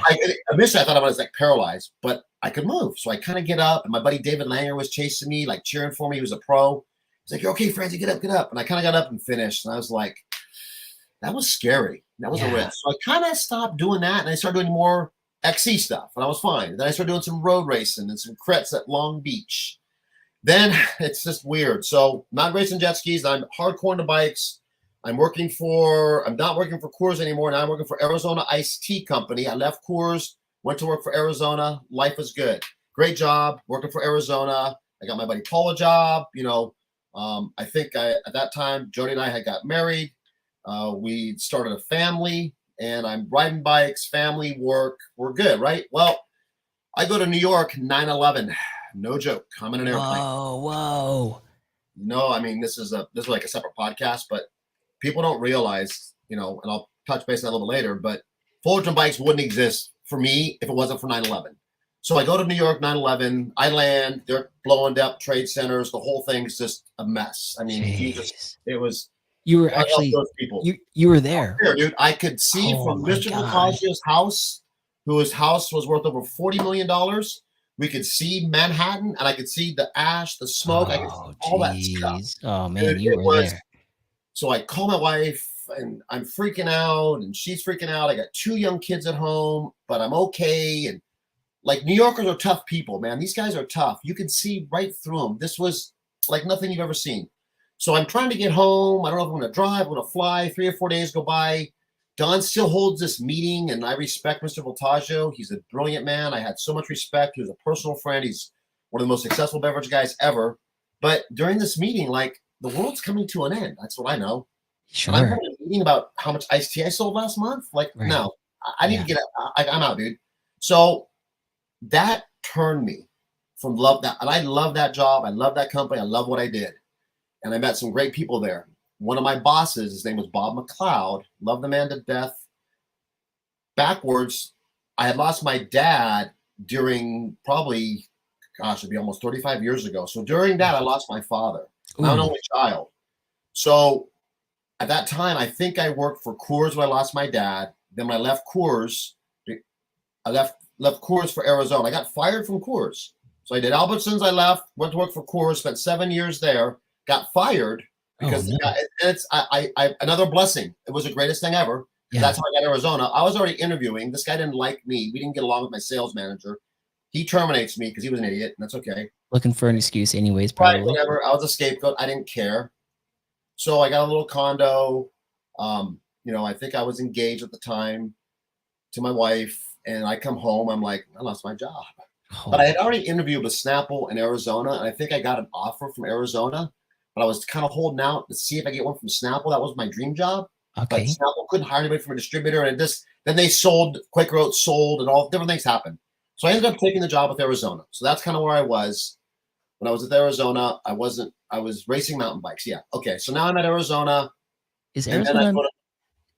Initially, I thought I was like paralyzed, but I could move, so I kind of get up. And my buddy David Langer was chasing me, like cheering for me. He was a pro. He's like, "You're okay, Franze, get up." And I kind of got up and finished. And I was like, that was scary. That was a risk. So I kind of stopped doing that, and I started doing more XC stuff, and I was fine. And then I started doing some road racing and some crits at Long Beach. Then it's just weird. So not racing jet skis. I'm hardcore into bikes. I'm not working for Coors anymore. Now I'm working for Arizona Ice Tea Company. I left Coors, went to work for Arizona. Life is good. Great job working for Arizona. I got my buddy Paul a job. I think at that time, Jody and I had got married. We started a family. And I'm riding bikes, family, work. We're good, right? Well, I go to New York, 9/11. No joke. I'm in an airplane. Whoa. No, I mean, this is like a separate podcast, but people don't realize, and I'll touch base on that a little bit later, but Fullerton Bikes wouldn't exist for me if it wasn't for 9/11. So I go to New York, 9/11. I land. They're blowing up trade centers. The whole thing's just a mess. I mean, it was. You were actually you were there. Dude. I could see from Mr. Voltaggio's house, whose house was worth over $40 million. We could see Manhattan, and I could see the ash, the smoke. I could see all that stuff. Oh man, you were there. So I call my wife, and I'm freaking out, and she's freaking out. I got 2 young kids at home, but I'm okay. And like, New Yorkers are tough people, man. These guys are tough. You can see right through them. This was like nothing you've ever seen. So I'm trying to get home. I don't know if I'm going to drive, I'm going to fly. 3 or 4 days go by. Don still holds this meeting, and I respect Mr. Voltaggio. He's a brilliant man. I had so much respect. He was a personal friend. He's one of the most successful beverage guys ever. But during this meeting, like, the world's coming to an end. That's what I know. Sure. And I'm having a meeting about how much iced tea I sold last month. Like, no, I need to get out. I'm out, dude. So that turned me from love that. And I love that job. I love that company. I love what I did. And I met some great people there. One of my bosses, his name was Bob McLeod. Love the man to death. Backwards, I had lost my dad during probably, it'd be almost 35 years ago. So during that, I lost my father. I'm an only child. So at that time, I think I worked for Coors when I lost my dad. Then when I left Coors, I left Coors for Arizona. I got fired from Coors. So I did Albertsons. I left, went to work for Coors, spent 7 years there. Got fired because it's another blessing. It was the greatest thing ever. Yeah. That's how I got Arizona. I was already interviewing. This guy didn't like me. We didn't get along with my sales manager. He terminates me because he was an idiot, and that's okay. Looking for an excuse anyways, probably. Right, whatever. I was a scapegoat. I didn't care. So I got a little condo. I think I was engaged at the time to my wife, and I come home. I'm like, I lost my job. But I had already interviewed with Snapple in Arizona, and I think I got an offer from Arizona. But I was kind of holding out to see if I get one from Snapple. That was my dream job. Okay. But Snapple couldn't hire anybody from a distributor. And then they sold, Quaker Oats sold, and all different things happened. So I ended up taking the job with Arizona. So that's kind of where I was. When I was with Arizona, I was racing mountain bikes. Yeah. Okay. So now I'm at Arizona. Is Arizona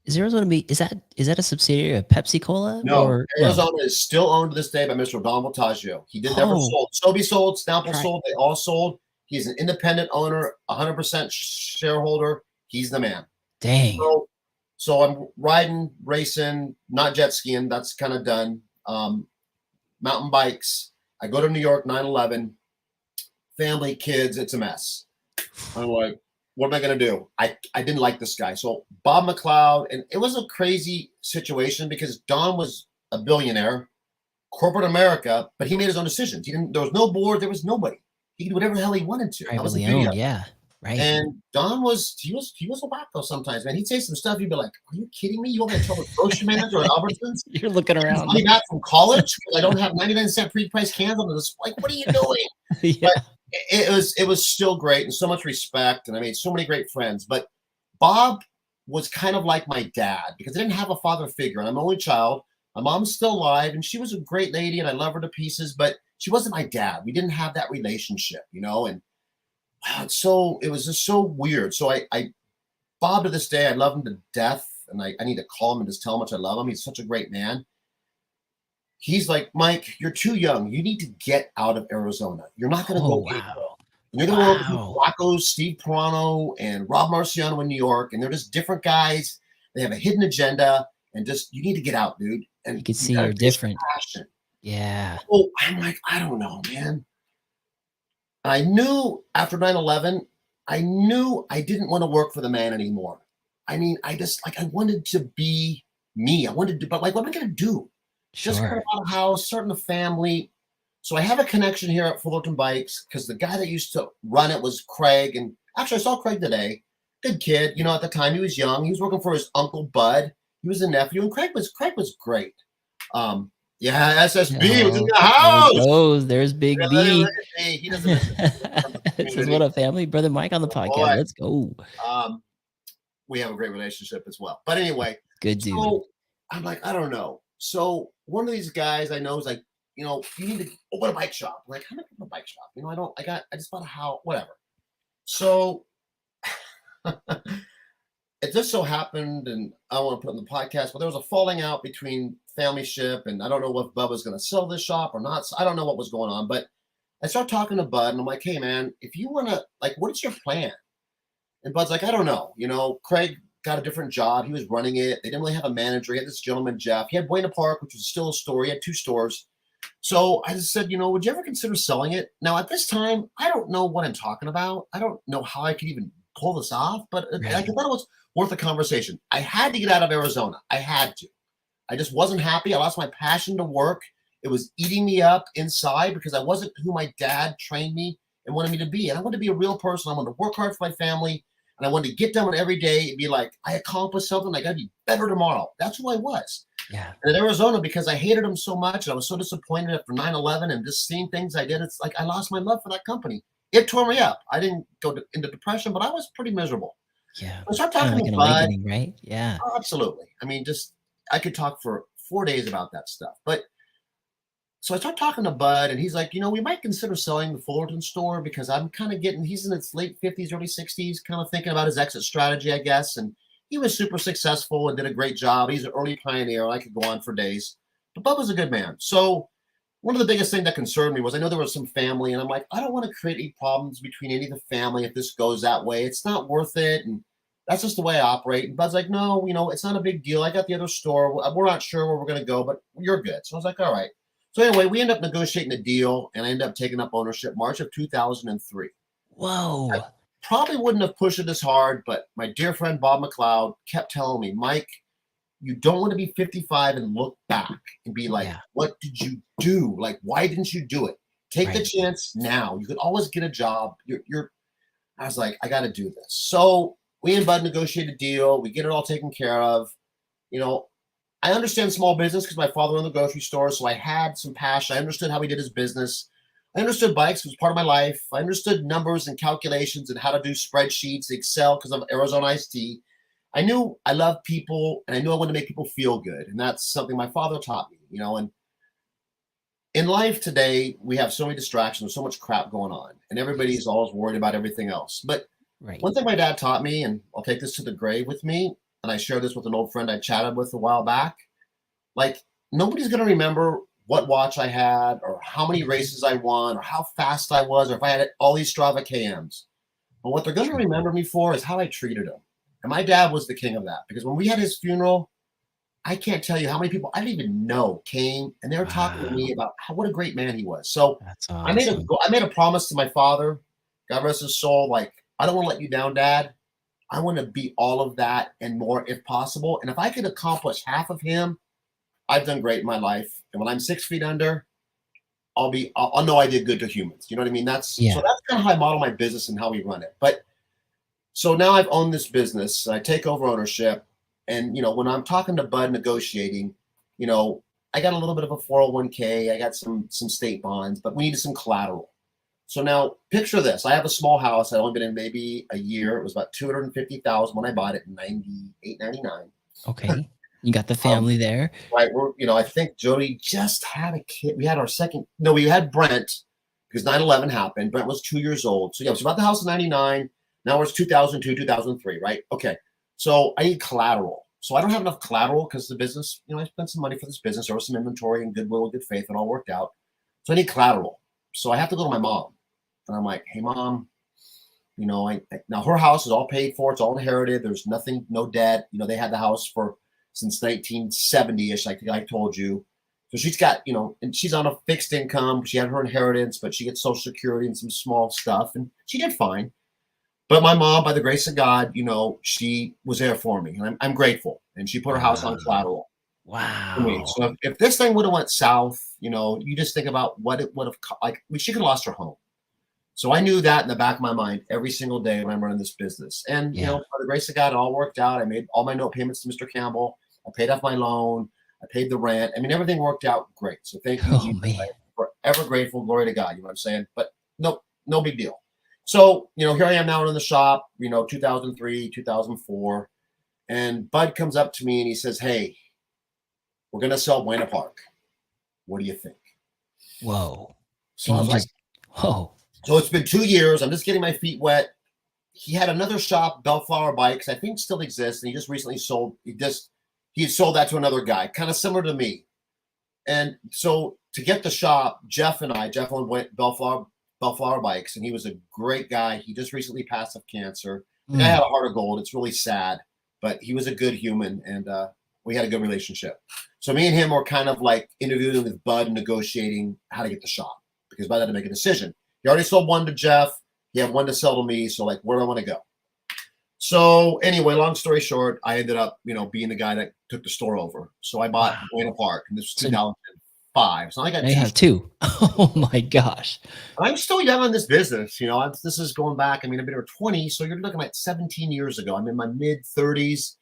a subsidiary of Pepsi Cola? No, Arizona is still owned to this day by Mr. Don Voltaggio. He never sold. Sobe sold, Snapple sold, they all sold. He's an independent owner, 100% shareholder. He's the man. Dang. So I'm riding, racing, not jet skiing. That's kind of done. Mountain bikes. I go to New York, 9/11. Family, kids, it's a mess. I'm like, what am I going to do? I didn't like this guy. So Bob McLeod, and it was a crazy situation because Don was a billionaire, corporate America, but he made his own decisions. There was no board. There was nobody. He could do whatever the hell he wanted to. Privately owned, yeah, right. And Don was a wacko sometimes, man. He'd say some stuff. You'd be like, "Are you kidding me? You want me to tell the grocery manager at Albertsons? You're looking around. I'm back from college. I don't have 99-cent pre-priced cans on the display. Like, what are you doing?" Yeah. But it was still great and so much respect, and I made so many great friends. But Bob was kind of like my dad because I didn't have a father figure. And I'm an only child. My mom's still alive, and she was a great lady, and I love her to pieces, but she wasn't my dad. We didn't have that relationship, you know, and so it was just so weird. So I Bob to this day, I love him to death, and I need to call him and just tell him how much I love him. He's such a great man. He's like, Mike, you're too young. You need to get out of Arizona. You're not going to go anywhere. You're going to work with Rocco, Steve Perano, and Rob Marciano in New York, and they're just different guys. They have a hidden agenda, and just you need to get out, dude. And you can see you're different. Passion. Yeah. Oh, I'm like, I don't know, man. I knew after 9/11, I knew I didn't want to work for the man anymore. I mean, I just like I wanted to be me. I wanted to, but like, what am I going to do? Just got out of the house, starting a family. So I have a connection here at Fullerton Bikes because the guy that used to run it was Craig. And actually, I saw Craig today. Good kid. You know, at the time he was young. He was working for his uncle Bud. He was a nephew, and Craig was great. Yeah, SSB was in the house. There's Big B. He doesn't. This is what a family, brother Mike on the podcast. Boy. Let's go. We have a great relationship as well. But anyway, good dude. So I'm like, I don't know. So one of these guys I know is like, you know, you need to open a bike shop. I'm like, how do I open a bike shop? You know, I just bought a house, whatever. So it just so happened, and I don't want to put it in the podcast, but there was a falling out between Family Ship, and I don't know if Bud was going to sell this shop or not. So I don't know what was going on, but I start talking to Bud, and I'm like, hey, man, if you want to, like, what is your plan? And Bud's like, I don't know. You know, Craig got a different job. He was running it. They didn't really have a manager. He had this gentleman, Jeff. He had Buena Park, which was still a store. He had 2 stores. So I just said, you know, would you ever consider selling it? Now, at this time, I don't know what I'm talking about. I don't know how I could even pull this off, but I thought it was worth a conversation. I had to get out of Arizona. I had to. I just wasn't happy. I lost my passion to work. It was eating me up inside because I wasn't who my dad trained me and wanted me to be. And I wanted to be a real person. I wanted to work hard for my family. And I wanted to get done every day and be like, I accomplished something. I got to be better tomorrow. That's who I was. Yeah. And in Arizona, because I hated him so much, and I was so disappointed after 9/11 and just seeing things I did, it's like I lost my love for that company. It tore me up. I didn't go into depression, but I was pretty miserable. Yeah. I started talking like to an Bud. awakening, right? Yeah. Oh, absolutely. I mean, I could talk for 4 days about that stuff. But so I start talking to Bud, and he's like, you know, we might consider selling the Fullerton store because I'm kind of he's in his late 50s, early 60s, kind of thinking about his exit strategy, I guess. And he was super successful and did a great job. He's an early pioneer. I could go on for days. But Bud was a good man. So one of the biggest things that concerned me was I know there was some family, and I'm like, I don't want to create any problems between any of the family if this goes that way. It's not worth it. And that's just the way I operate. And Bud's like, no, you know, it's not a big deal. I got the other store. We're not sure where we're going to go, but you're good. So I was like, all right. So anyway, we end up negotiating a deal, and I end up taking up ownership March of 2003. Whoa. I probably wouldn't have pushed it this hard, but my dear friend Bob McLeod kept telling me, Mike, you don't want to be 55 and look back and be like, what did you do? Like, why didn't you do it? Take the chance now. You could always get a job. I was like, I got to do this. So we and Bud negotiate a deal. We get it all taken care of. You know, I understand small business because my father owned the grocery store, so I had some passion. I understood how he did his business. I understood bikes. It was part of my life. I understood numbers and calculations and how to do spreadsheets, Excel because of Arizona Iced Tea. I knew I loved people, and I knew I wanted to make people feel good, and that's something my father taught me, you know. And in life today, we have so many distractions, so much crap going on, and everybody's always worried about everything else. But one thing my dad taught me, and I'll take this to the grave with me, and I shared this with an old friend I chatted with a while back, like, nobody's going to remember what watch I had or how many races I won or how fast I was or if I had all these Strava KMs. But what they're going to remember me for is how I treated them. And my dad was the king of that, because when we had his funeral, I can't tell you how many people I didn't even know came, and they were talking to me about what a great man he was. So awesome. I made a promise to my father, God rest his soul, like, I don't want to let you down, Dad. I want to be all of that and more if possible. And if I could accomplish half of him, I've done great in my life. And when I'm 6 feet under, I'll know I did good to humans. You know what I mean? So that's kind of how I model my business and how we run it. But so now I've owned this business. I take over ownership. And, you know, when I'm talking to Bud negotiating, you know, I got a little bit of a 401k. I got some state bonds, but we needed some collateral. So now picture this. I have a small house. I'd only been in maybe a year. It was about 250,000 when I bought it in 98, 99. Okay. You got the family there. Right. I think Jody just had a kid. We had our second. No, we had Brent because 9/11 happened. Brent was 2 years old. So yeah, it was about the house in 99. Now it's 2002, 2003, right? Okay. So I need collateral. So I don't have enough collateral because the business, I spent some money for this business. There was some inventory and goodwill and good faith. It all worked out. So I need collateral. So I have to go to my mom. And I'm like, hey, Mom, now her house is all paid for. It's all inherited. There's nothing, no debt. They had the house since 1970-ish, like I told you. So she's got, and she's on a fixed income. She had her inheritance, but she gets Social Security and some small stuff. And she did fine. But my mom, by the grace of God, she was there for me. And I'm grateful. And she put her house on collateral. Wow. So if this thing would have went south, you just think about what it would have, she could have lost her home. So I knew that in the back of my mind every single day when I'm running this business. And, by the grace of God, it all worked out. I made all my note payments to Mr. Campbell. I paid off my loan. I paid the rent. I mean, everything worked out great. So thank you, Jesus. I'm forever grateful. Glory to God. You know what I'm saying? But no big deal. So, here I am now in the shop, 2003, 2004. And Bud comes up to me and he says, hey, we're going to sell Buena Park. What do you think? Whoa. So I was like, whoa. So it's been 2 years. I'm just getting my feet wet. He had another shop, Bellflower Bikes, I think still exists. And he just recently sold, he sold that to another guy, kind of similar to me. And so to get the shop, Jeff went Bellflower Bikes, and he was a great guy. He just recently passed of cancer. The guy had a heart of gold. It's really sad, but he was a good human, and we had a good relationship. So me and him were kind of like interviewing with Bud and negotiating how to get the shop, because Bud had to make a decision. He already sold one to Jeff. He had one to sell to me. So where do I want to go? So anyway, long story short, I ended up, being the guy that took the store over. So I bought Buena Park, and this was 2005. So I got two. Oh my gosh. I'm still young on this business. This is going back. I've been here 20. So you're looking at 17 years ago. I'm in my mid 30s,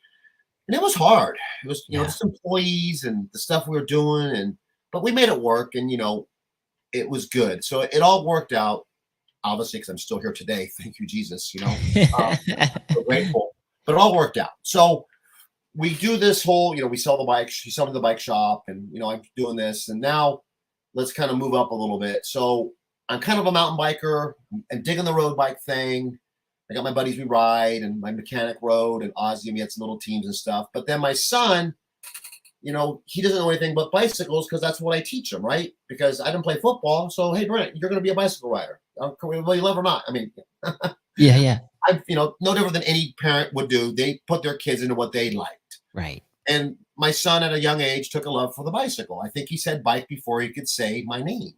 and it was hard. It was, just employees and the stuff we were doing, but we made it work, and it was good. So it all worked out, obviously, because I'm still here today. Thank you, Jesus. We're grateful, but it all worked out. So we do this whole, we sell the bikes. You sell to the bike shop, and I'm doing this. And now let's kind of move up a little bit. So I'm kind of a mountain biker and digging the road bike thing. I got my buddies we ride, and my mechanic rode, and Ozzy, and we had some little teams and stuff. But then my son, he doesn't know anything but bicycles, because that's what I teach him, right? Because I didn't play football. So, hey, Brent, you're going to be a bicycle rider, whether you love or not. Yeah. I'm, no different than any parent would do. They put their kids into what they liked. Right. And my son at a young age took a love for the bicycle. I think he said bike before he could say my name.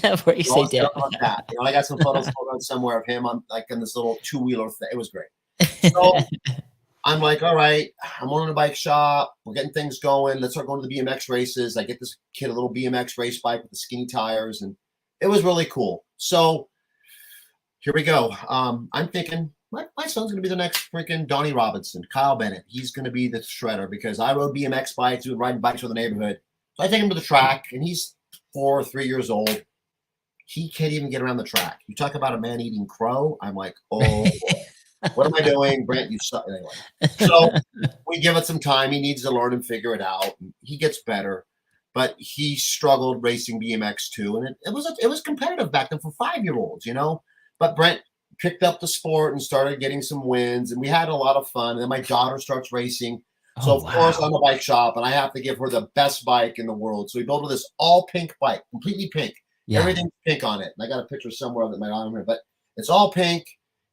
Before you say dad. That. I got some photos somewhere of him on this little two-wheeler thing. It was great. So I'm like, all right, I'm on a bike shop. We're getting things going. Let's start going to the BMX races. I get this kid a little BMX race bike with the skinny tires, and it was really cool. So here we go. I'm thinking my son's going to be the next freaking Donnie Robinson, Kyle Bennett. He's going to be the shredder, because I rode BMX bikes, we would ride bikes for the neighborhood. So I take him to the track, and he's 4 or 3 years old. He can't even get around the track. You talk about a man eating crow. I'm like, oh, what am I doing? Brent, you suck. Anyway. So we give it some time. He needs to learn and figure it out. And he gets better, but he struggled racing BMX too. And it was competitive back then for 5-year-olds, but Brent picked up the sport and started getting some wins, and we had a lot of fun. And then my daughter starts racing. So of course I'm a bike shop, and I have to give her the best bike in the world. So we built her this all pink bike, completely pink. Yeah. Everything's pink on it. And I got a picture somewhere of it, my arm here, but it's all pink.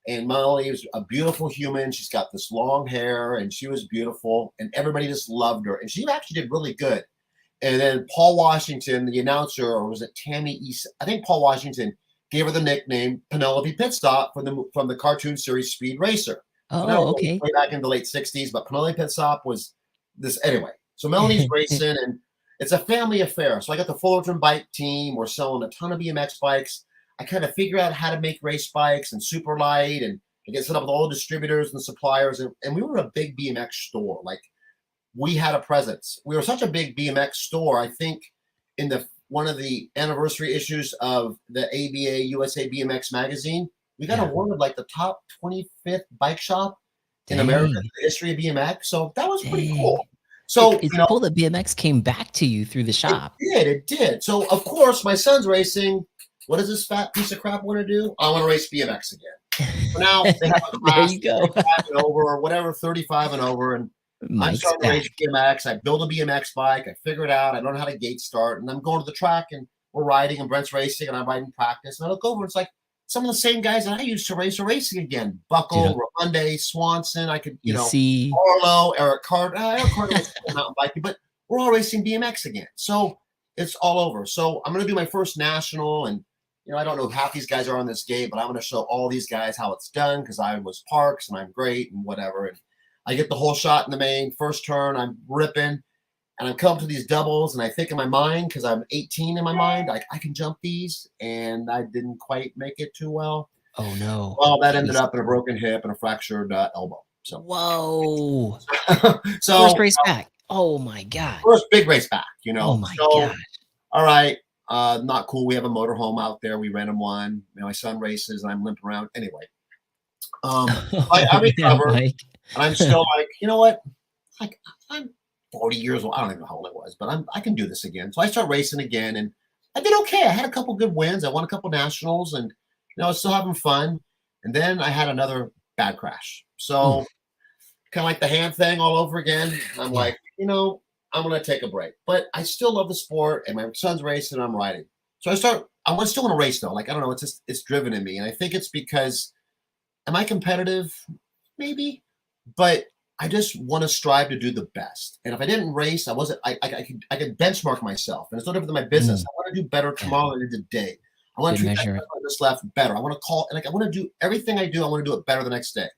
And Molly is a beautiful human. She's got this long hair, and she was beautiful, and everybody just loved her. And she actually did really good. And then Paul Washington, the announcer, or was it Tammy East? I think Paul Washington gave her the nickname Penelope Pitstop from the cartoon series Speed Racer. Oh, okay. Way back in the late 60s, but Penelope Pitstop was this anyway. So Melanie's racing, and it's a family affair. So I got the Fullerton bike team. We're selling a ton of BMX bikes. I kind of figure out how to make race bikes and super light, and I get set up with all the distributors and suppliers. And we were a big BMX store. Like, we had a presence. We were such a big BMX store. I think in the one of the anniversary issues of the ABA USA BMX magazine. We got awarded like the top 25th bike shop in America in the history of BMX. So that was pretty cool. So it's cool that BMX came back to you through the shop. It did. So of course my son's racing. What does this fat piece of crap want to do? I want to race BMX again. So now they have a class, there you go. 35 and over or whatever, 35 and over, and I'm starting to race BMX. I build a BMX bike. I figure it out. I learn how to gate start, and I'm going to the track, and we're riding, and Brent's racing, and I'm riding practice. And I look over, and it's like some of the same guys that I used to race are racing again. Buckle, Ramonde, Swanson. I could, see Arlo, Eric Carter. Eric Carter was mountain biking, but we're all racing BMX again. So it's all over. So I'm going to do my first national, and I don't know who half these guys are on this gate, but I'm going to show all these guys how it's done because I was Parks and I'm great and whatever. And I get the whole shot in the main, first turn, I'm ripping, and I'm coming to these doubles, and I think in my mind, because I'm 18 in my mind, I can jump these, and I didn't quite make it too well. Oh, no. Well, that ended up in a broken hip and a fractured elbow. So whoa. So first race back. Oh, my God. First big race back, Oh, my God. All right. Not cool. We have a motorhome out there. We rent him one. My son races, and I'm limping around. Anyway, I recovered, and I'm still like, you know what? Like, I'm 40 years old. I don't even know how old I was, but I can do this again. So I start racing again, and I did okay. I had a couple good wins. I won a couple nationals, and I was still having fun. And then I had another bad crash. So kind of like the hand thing all over again. I'm like, I'm going to take a break, but I still love the sport, and my son's racing and I'm riding. So I still want to race though. Like, I don't know. It's driven in me. And I think it's because, am I competitive? Maybe, but I just want to strive to do the best. And if I didn't race, I could benchmark myself, and it's no different than my business. I want to do better tomorrow than I did today. I want to treat this left better. I want to call, and I want to do everything I do. I want to do it better the next day.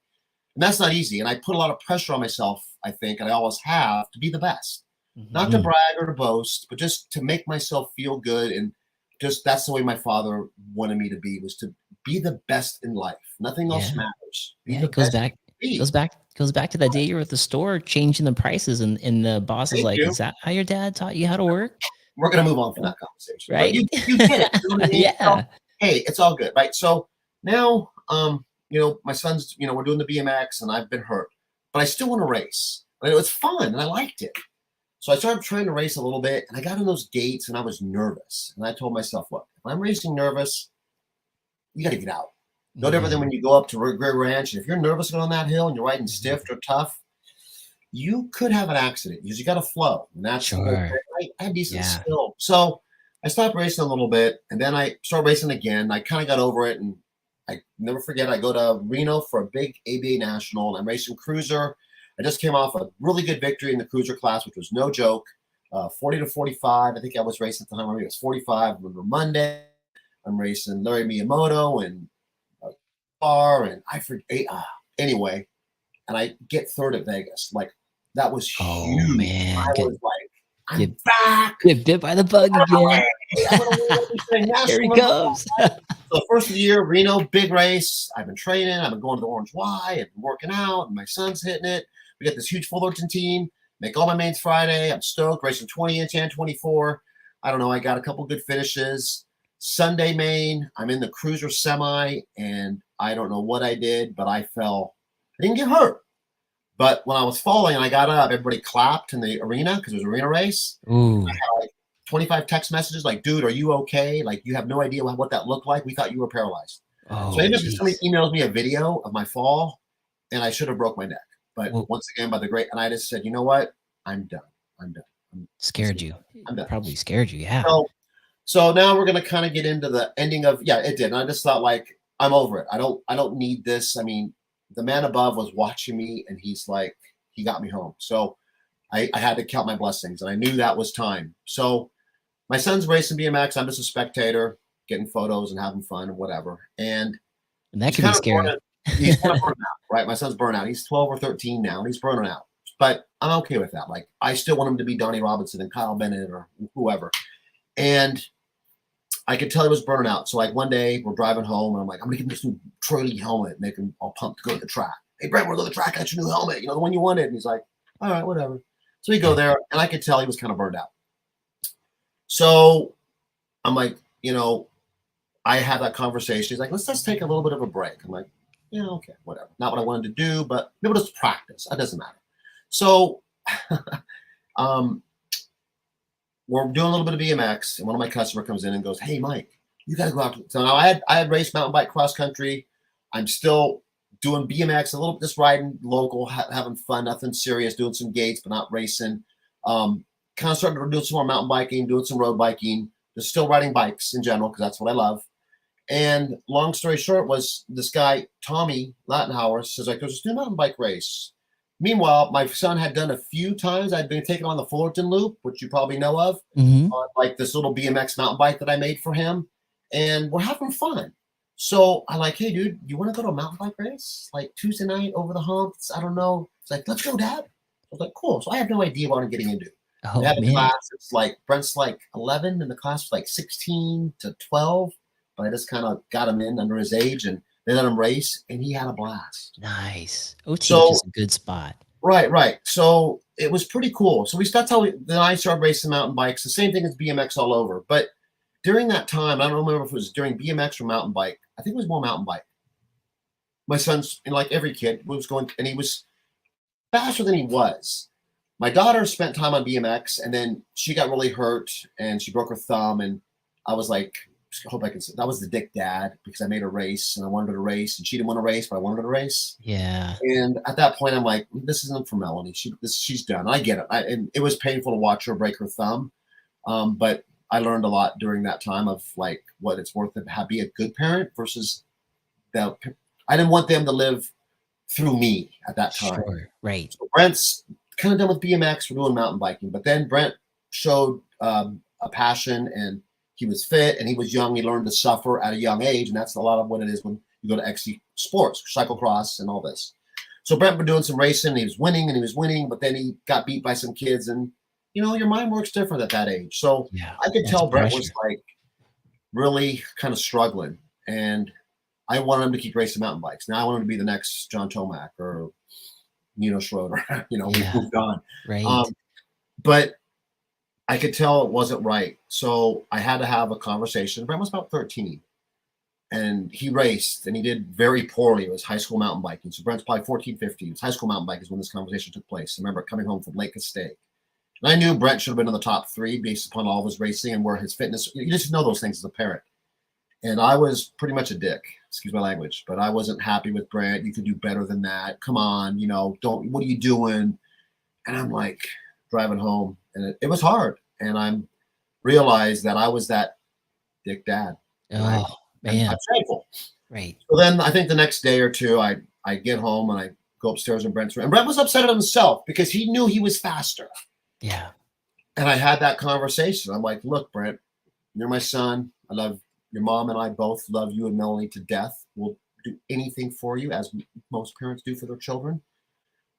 And that's not easy. And I put a lot of pressure on myself, I think, and I always have, to be the best. Not to brag or to boast, but just to make myself feel good. And just that's the way my father wanted me to be, was to be the best in life. Nothing else matters. It goes back to that day you were at the store changing the prices, and the boss is like, is that how your dad taught you how to work? We're going to move on from that conversation. Right. But you get it. You know what I mean? So, hey, it's all good. Right. So now, my son's, we're doing the BMX, and I've been hurt, but I still want to race. And it was fun, and I liked it. So I started trying to race a little bit, and I got in those gates, and I was nervous. And I told myself, look, if I'm racing nervous, you got to get out. No different than when you go up to Gray Ranch, and if you're nervous going on that hill and you're riding stiff or tough, you could have an accident because you got to flow. And that's I had decent skill. So I stopped racing a little bit, and then I started racing again. I kind of got over it, and I never forget, I go to Reno for a big ABA national, and I'm racing cruiser. I just came off a really good victory in the cruiser class, which was no joke, 40 to 45. I think I was racing at the time. It was 45. Remember Monday, I'm racing Larry Miyamoto and and I forget. Anyway, and I get third at Vegas. Like, that was huge. Oh, man. I was like, I'm back. Get bit by the bug again. Here he comes. So first of the year, Reno, big race. I've been training. I've been going to the Orange Y. I've been working out. And my son's hitting it. We got this huge Fullerton team. Make all my mains Friday. I'm stoked. Racing 20-inch and 24. I don't know. I got a couple good finishes. Sunday main, I'm in the cruiser semi, and I don't know what I did, but I fell. I didn't get hurt. But when I was falling and I got up, everybody clapped in the arena because it was an arena race. Ooh. I had like 25 text messages like, dude, are you okay? Like, you have no idea what that looked like. We thought you were paralyzed. Oh, so somebody emailed me a video of my fall, and I should have broke my neck. But once again, by the great, and I just said, you know what? I'm done. I'm scared you. I'm done. Probably scared you, yeah. So now we're going to kind of get into the ending of, it did. And I just thought, like, I'm over it. I don't need this. I mean, the man above was watching me, and he's like, he got me home. So I had to count my blessings, and I knew that was time. So my son's racing BMX. I'm just a spectator, getting photos and having fun and whatever. And that can be scary. He's kind of burnt out, right? My son's burnt out. He's 12 or 13 now, and he's burning out. But I'm okay with that. Like, I still want him to be Donnie Robinson and Kyle Bennett or whoever. And I could tell he was burning out. So like one day we're driving home, and I'm like, I'm gonna give him this new Troy helmet, make him all pumped to go to the track. Hey Brent, we're going to the track. I got your new helmet, the one you wanted. And he's like, all right, whatever. So we go there, and I could tell he was kind of burned out. So I'm like, you know, I have that conversation. He's like, let's take a little bit of a break. I'm like, yeah, okay, whatever. Not what I wanted to do, but maybe let's practice. It doesn't matter. So um, we're doing a little bit of BMX, and one of my customer comes in and goes, "Hey, Mike, you got to go out." So now I had raced mountain bike cross country. I'm still doing BMX, a little just riding local, having fun, nothing serious, doing some gates, but not racing. Kind of started to do some more mountain biking, doing some road biking, just still riding bikes in general because that's what I love. And long story short was this guy, Tommy Lattenhauer, says, like, let's do a mountain bike race. Meanwhile, my son had done a few times. I'd been taken on the Fullerton Loop, which you probably know of, like this little BMX mountain bike that I made for him. And we're having fun. So I like, hey, dude, you want to go to a mountain bike race? Like Tuesday night over the humps? I don't know. It's like, let's go, Dad. I was like, cool. So I have no idea what I'm getting into. Oh, they had a man. class. It's like Brent's like 11, and the class was like 16 to 12. But I just kind of got him in under his age, and they let him race, and he had a blast. Nice. OTH So, is a good spot. Right. So it was pretty cool. So that's how then I started racing mountain bikes. The same thing as BMX all over. But during that time, I don't remember if it was during BMX or mountain bike. I think it was more mountain bike. My son's, like every kid, was going, and he was faster than he was. My daughter spent time on BMX, and then she got really hurt, and she broke her thumb, and I was like, I hope I can say that was the dick dad because I made her race and I wanted her to race, and she didn't want to race, but I wanted her to race. Yeah. And at that point, I'm like, this isn't for Melanie. She's done. I get it. And it was painful to watch her break her thumb. But I learned a lot during that time of like what it's worth to be a good parent versus that. I didn't want them to live through me at that time. Sure. Right. So Brent's kind of done with BMX. We're doing mountain biking, but then Brent showed a passion, and he was fit and he was young. He learned to suffer at a young age, and that's a lot of what it is when you go to XC sports, cyclocross, and all this. So Brent was doing some racing. And he was winning, but then he got beat by some kids, and your mind works different at that age. So Yeah, I could tell Brent pressure. was like really kind of struggling, and I wanted him to keep racing mountain bikes. Now I want him to be the next John Tomac or Nino Schroeder. We've moved on. Right. But I could tell it wasn't right. So I had to have a conversation. Brent was about 13. And he raced, and he did very poorly. It was high school mountain biking. So Brent's probably 14, 15. It was high school mountain biking is when this conversation took place. I remember coming home from Lake Castaic. And I knew Brent should have been in the top 3 based upon all of his racing and where his fitness. You just know those things as a parent. And I was pretty much a dick, excuse my language, but I wasn't happy with Brent. You could do better than that. Come on, what are you doing? And I'm like driving home, and it was hard. And I realized that I was that dick dad. Oh, man. I'm thankful. Right. So then I think the next day or two, I get home and I go upstairs in Brent's room. And Brent was upset at himself because he knew he was faster. Yeah. And I had that conversation. I'm like, look, Brent, you're my son. I love your mom, and I both love you and Melanie to death. We'll do anything for you, as most parents do for their children.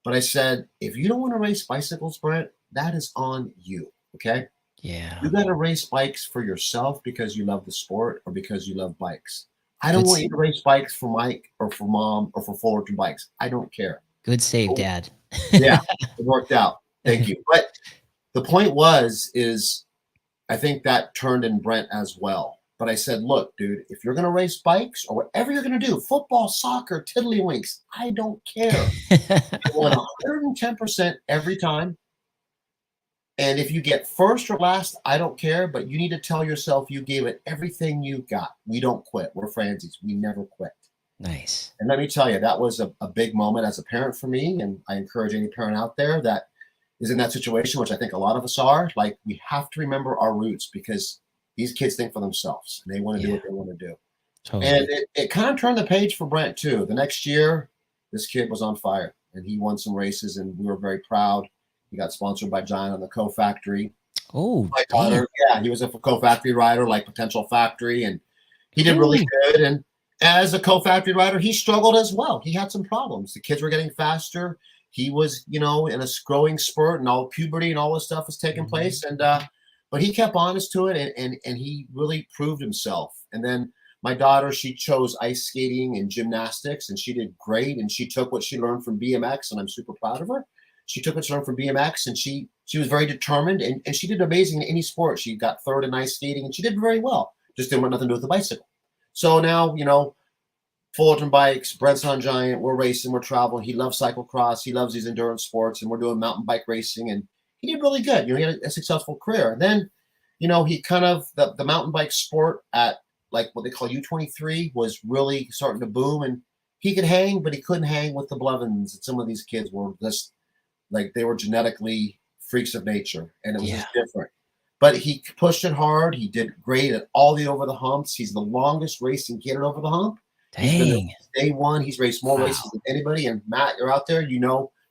But I said, if you don't want to race bicycles, Brent, that is on you. Okay. Yeah. You got to race bikes for yourself because you love the sport or because you love bikes. I don't want you to race bikes for Mike or for Mom or for Fullerton Bikes. I don't care. Good save, Dad. Yeah, it worked out. Thank you. But the point is I think that turned in Brent as well. But I said, look, dude, if you're going to race bikes or whatever you're going to do, football, soccer, tiddlywinks, I don't care. I want 110% every time. And if you get first or last, I don't care, but you need to tell yourself you gave it everything you got. We don't quit. We're Franzes. We never quit. Nice. And let me tell you, that was a big moment as a parent for me. And I encourage any parent out there that is in that situation, which I think a lot of us are, like, we have to remember our roots because these kids think for themselves and they want to do what they want to do. Totally. And it kind of turned the page for Brent too. The next year, this kid was on fire and he won some races and we were very proud. He got sponsored by John on the Co-Factory. Oh, my daughter, yeah, he was a Co-Factory rider, like Potential Factory, and he did really good. And as a Co-Factory rider, he struggled as well. He had some problems. The kids were getting faster. He was, in a growing spurt, and all puberty and all this stuff was taking place. And but he kept honest to it, and he really proved himself. And then my daughter, she chose ice skating and gymnastics, and she did great. And she took what she learned from BMX, and I'm super proud of her. She took us for BMX, and she was very determined, and she did amazing in any sport. She got third in ice skating, and she did very well. Just didn't want nothing to do with the bicycle. So now, Fullerton Bikes, Brent's on Giant, we're racing, we're traveling. He loves cyclocross, he loves these endurance sports, and we're doing mountain bike racing, and he did really good. He had a successful career. And then, he kind of the mountain bike sport at like what they call U23 was really starting to boom, and he could hang, but he couldn't hang with the Blevins. And some of these kids were just like they were genetically freaks of nature, and it was just different. But he pushed it hard. He did great at all the over the humps. He's the longest racing kid at over the hump. Dang. Day one, he's raced more races than anybody. And Matt, you're out there,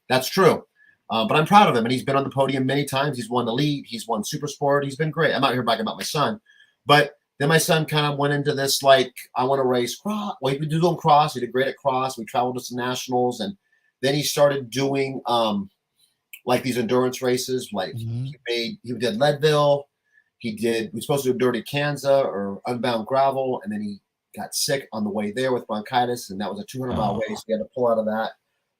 that's true. But I'm proud of him, and he's been on the podium many times. He's won the lead. He's won Super Sport. He's been great. I'm out here bragging about my son, but then my son kind of went into this like, I want to race cross. Well, he did doing cross. He did great at cross. We traveled to some nationals, and then he started doing like these endurance races. Like he did Leadville. We were supposed to do Dirty Kansas or Unbound Gravel, and then he got sick on the way there with bronchitis, and that was a 200-mile race. We had to pull out of that.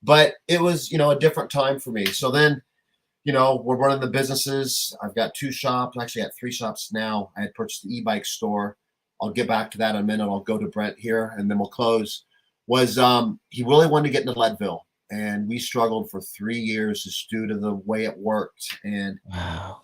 But it was, a different time for me. So then, we're running the businesses. I've got 2 shops. Actually, I got 3 shops now. I had purchased the e-bike store. I'll get back to that in a minute. I'll go to Brent here, and then we'll close. He really wanted to get into Leadville, and we struggled for 3 years just due to the way it worked. And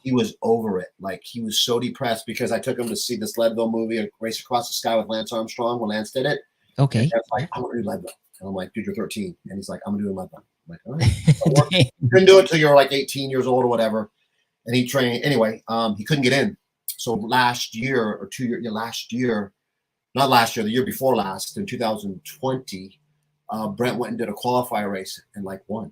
he was over it. Like, he was so depressed because I took him to see this Leadville movie, A Race Across the Sky with Lance Armstrong, when Lance did it. Okay. And Brent's like, I want to do Leadville. And I'm like, dude, you're 13. And he's like, I'm going to do Leadville. I'm like, all right. You couldn't do it till you're like 18 years old or whatever. And he trained. Anyway, he couldn't get in. So last year or 2 years, not last year, the year before last, in 2020, Brent went and did a qualifier race and like won.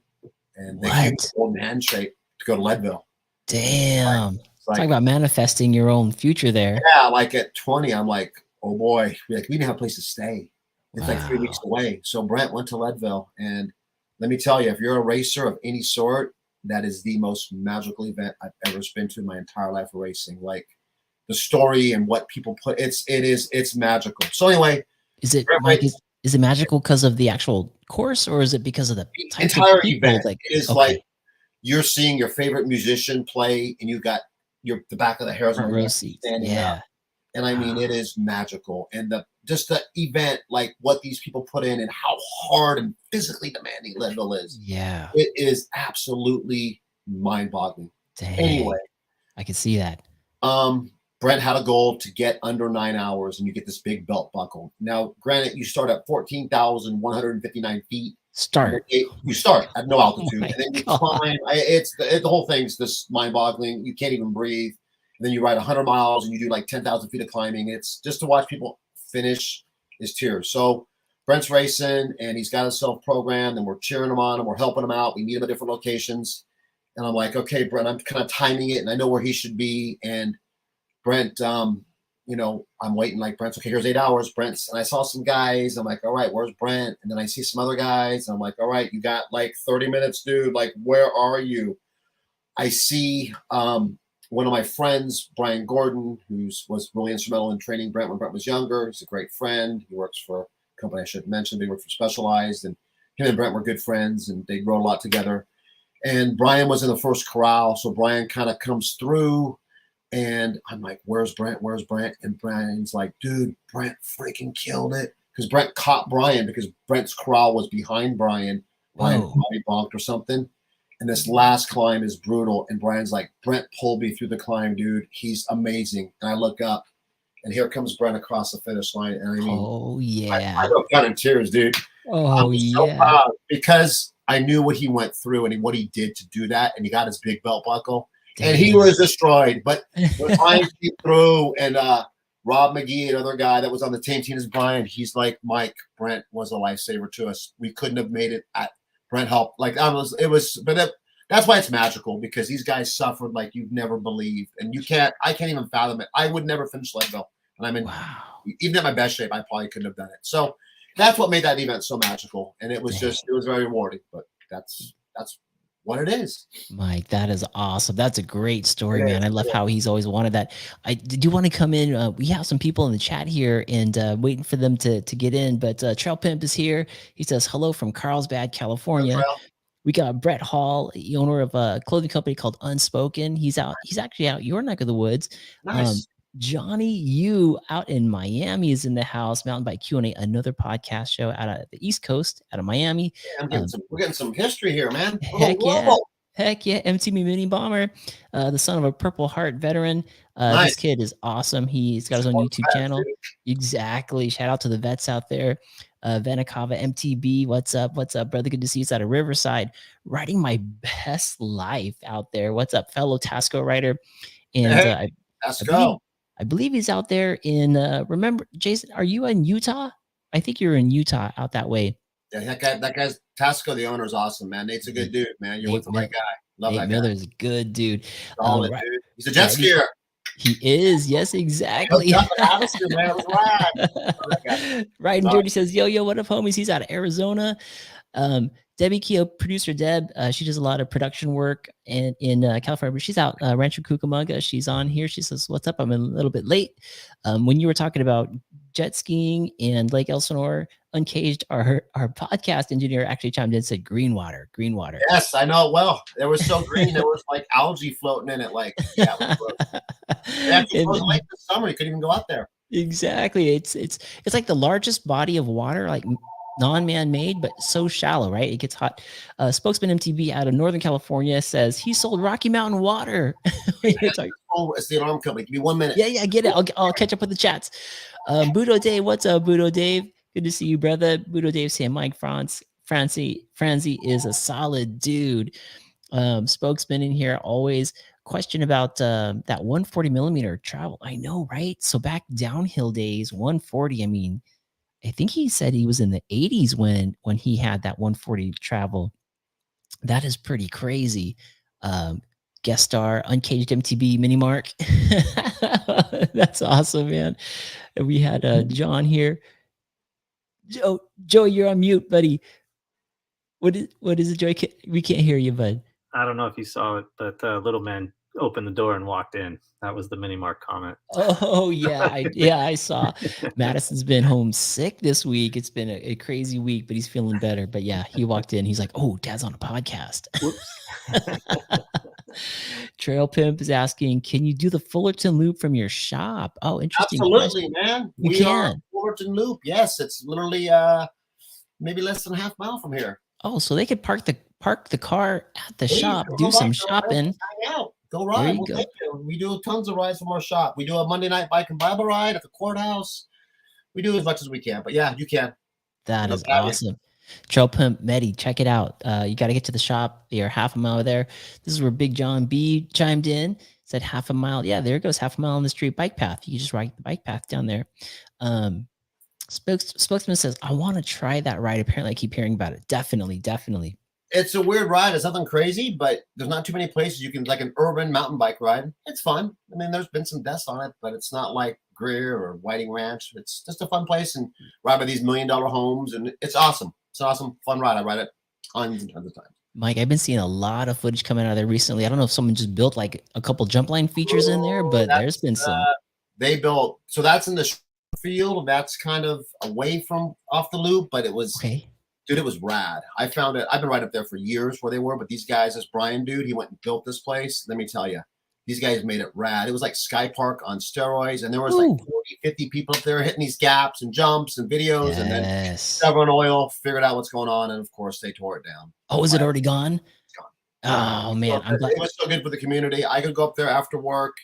And they gave him a golden handshake to go to Leadville. Damn. Talk about manifesting your own future there. Yeah, like at 20, I'm like, oh boy, we didn't have a place to stay. It's like 3 weeks away. So Brent went to Leadville, and let me tell you, if you're a racer of any sort, that is the most magical event I've ever been to in my entire life of racing. Like the story and what people put, it's magical. So anyway, is it Brent, is it magical because of the actual course, or is it because of the entire event? Like, it is like you're seeing your favorite musician play, and you got the back of the hairs on your seat standing up. And I mean, it is magical. And just the event, like what these people put in and how hard and physically demanding Leadville is. Yeah. It is absolutely mind-boggling. Anyway. I can see that. Brent had a goal to get under 9 hours, and you get this big belt buckle. Now, granted, you start at 14,159 feet. You start at no altitude, and then you climb. The whole thing's just mind-boggling. You can't even breathe. And then you ride 100 miles and you do like 10,000 feet of climbing. It's just to watch people finish is tears. So Brent's racing, and he's got himself programmed, and we're cheering him on, and we're helping him out. We meet him at different locations. And I'm like, okay, Brent, I'm kind of timing it, and I know where he should be. And Brent, I'm waiting, like, Brent's okay, here's 8 hours. Brent's, and I saw some guys. I'm like, all right, where's Brent? And then I see some other guys. I'm like, all right, you got like 30 minutes, dude. Like, where are you? I see, one of my friends, Brian Gordon, who was really instrumental in training Brent when Brent was younger. He's a great friend. He works for a company I shouldn't mention. He worked for Specialized, and him and Brent were good friends, and they rode a lot together. And Brian was in the first corral, so Brian kind of comes through, and I'm like, where's Brent? Where's Brent? And Brian's like, dude, Brent freaking killed it. Because Brent caught Brian because Brent's corral was behind Brian. Brian probably bonked or something. And this last climb is brutal. And Brian's like, Brent pulled me through the climb, dude. He's amazing. And I look up, and here comes Brent across the finish line. And I mean, I broke down in tears, dude. I'm so proud because I knew what he went through and what he did to do that. And he got his big belt buckle. Dang. And he was destroyed. But when Brian came through, and Rob McGee, another guy that was on the same team as Brian, he's like, Mike, Brent was a lifesaver to us. We couldn't have made it at Brent helped. Like, that's why it's magical, because these guys suffered like you've never believed, and I can't even fathom it. I would never finish Leadville, and I'm in, even at my best shape, I probably couldn't have done it. So that's what made that event so magical, and it was it was very rewarding. But that's what it is. Mike, that is awesome. That's a great story, man. I love how he's always wanted that. I do want to come in. We have some people in the chat here, and waiting for them to get in. But Trail Pimp is here. He says hello from Carlsbad, California. We got Brett Hall, the owner of a clothing company called Unspoken. He's actually out your neck of the woods. Nice. Johnny Yu out in Miami is in the house. Mountain Bike Q&A, another podcast show out of the East Coast, out of Miami. Yeah, we're getting some history here, man. Heck yeah. Heck yeah. MTB Mini Bomber, the son of a Purple Heart veteran. Nice. This kid is awesome. He's got his own YouTube channel. Exactly. Shout out to the vets out there. Vanikava MTB, what's up? What's up, brother? Good to see you. It's out of Riverside, riding my best life out there. What's up, fellow Tasco rider? And I believe he's out there in, remember, Jason, are you in Utah? I think you're in Utah out that way. Yeah, that guy's Tasco, the owner, is awesome, man. Nate's a good dude, man. You're with the right guy. Love that guy. Miller's a good dude. Solid, dude. He's a jet skier. He is. Yes, exactly. Riding Dirty says, yo, what up, homies? He's out of Arizona. Debbie Keogh, producer Deb, she does a lot of production work in California, but she's out Rancho Cucamonga. She's on here. She says, what's up? I'm a little bit late. When you were talking about jet skiing and Lake Elsinore Uncaged, our podcast engineer actually chimed in and said green water. Yes, I know it well. It was so green. There was like algae floating in it. Like, yeah, it was late this summer. You couldn't even go out there. Exactly. It's like the largest body of water, like non-man-made, but so shallow, right? It gets hot. Spokesman MTB out of Northern California says he sold Rocky Mountain Water. It's the alarm company. Give me 1 minute. Yeah, get it. I'll catch up with the chats. Budo Dave, what's up, Budo Dave? Good to see you, brother. Budo Dave saying MIke Franze is a solid dude. Spokesman in here always question about that 140 millimeter travel. I know, right? So back downhill days, 140. I mean, I think he said he was in the 80s when he had that 140 travel. That is pretty crazy. Guest star, Uncaged MTB Mini Mark. That's awesome, man. And we had John here. Joe, you're on mute, buddy. What is it, Joe? We can't hear you, bud. I don't know if you saw it, but little man opened the door and walked in. That was the Mini Mark comment. Oh yeah, I saw. Madison's been home sick this week. It's been a crazy week, but he's feeling better. But yeah, he walked in. He's like, "Oh, Dad's on a podcast." Trail Pimp is asking, "Can you do the Fullerton Loop from your shop?" Oh, interesting. Absolutely, man. We can. Fullerton Loop. Yes, it's literally maybe less than a half mile from here. Oh, so they could park the car at the shop, do some shopping. Hang out. Go ride. We'll take you. We do tons of rides from our shop. We do a Monday night bike and Bible ride at the courthouse. We do as much as we can, but yeah, you can. That is awesome. Trail Pimp Medi, check it out. You got to get to the shop. You're half a mile there. This is where Big John B chimed in, said half a mile. Yeah, there it goes, half a mile on the street bike path. You can just ride the bike path down there. Spokesman says, I want to try that ride. Apparently, I keep hearing about it. Definitely. It's a weird ride. It's nothing crazy, but there's not too many places you can, like an urban mountain bike ride. It's fun. I mean, there's been some deaths on it, but it's not like Greer or Whiting Ranch. It's just a fun place and ride by these $1 million homes, and it's awesome. It's an awesome, fun ride. I ride it tons and tons of times. Mike, I've been seeing a lot of footage coming out of there recently. I don't know if someone just built like a couple jump line features in there, but there's been some. They built, so that's in the field. That's kind of away from off the loop, but it was, okay. Dude, it was rad. I found it. I've been right up there for years where they were, but these guys, this Brian dude, he went and built this place. Let me tell you, these guys made it rad. It was like Sky Park on steroids, and there was like 40, 50 people up there hitting these gaps and jumps and videos, and then Chevron Oil figured out what's going on, and of course they tore it down. Oh, is it already gone? It's gone. Oh man, I'm glad. It was so good for the community. I could go up there after work,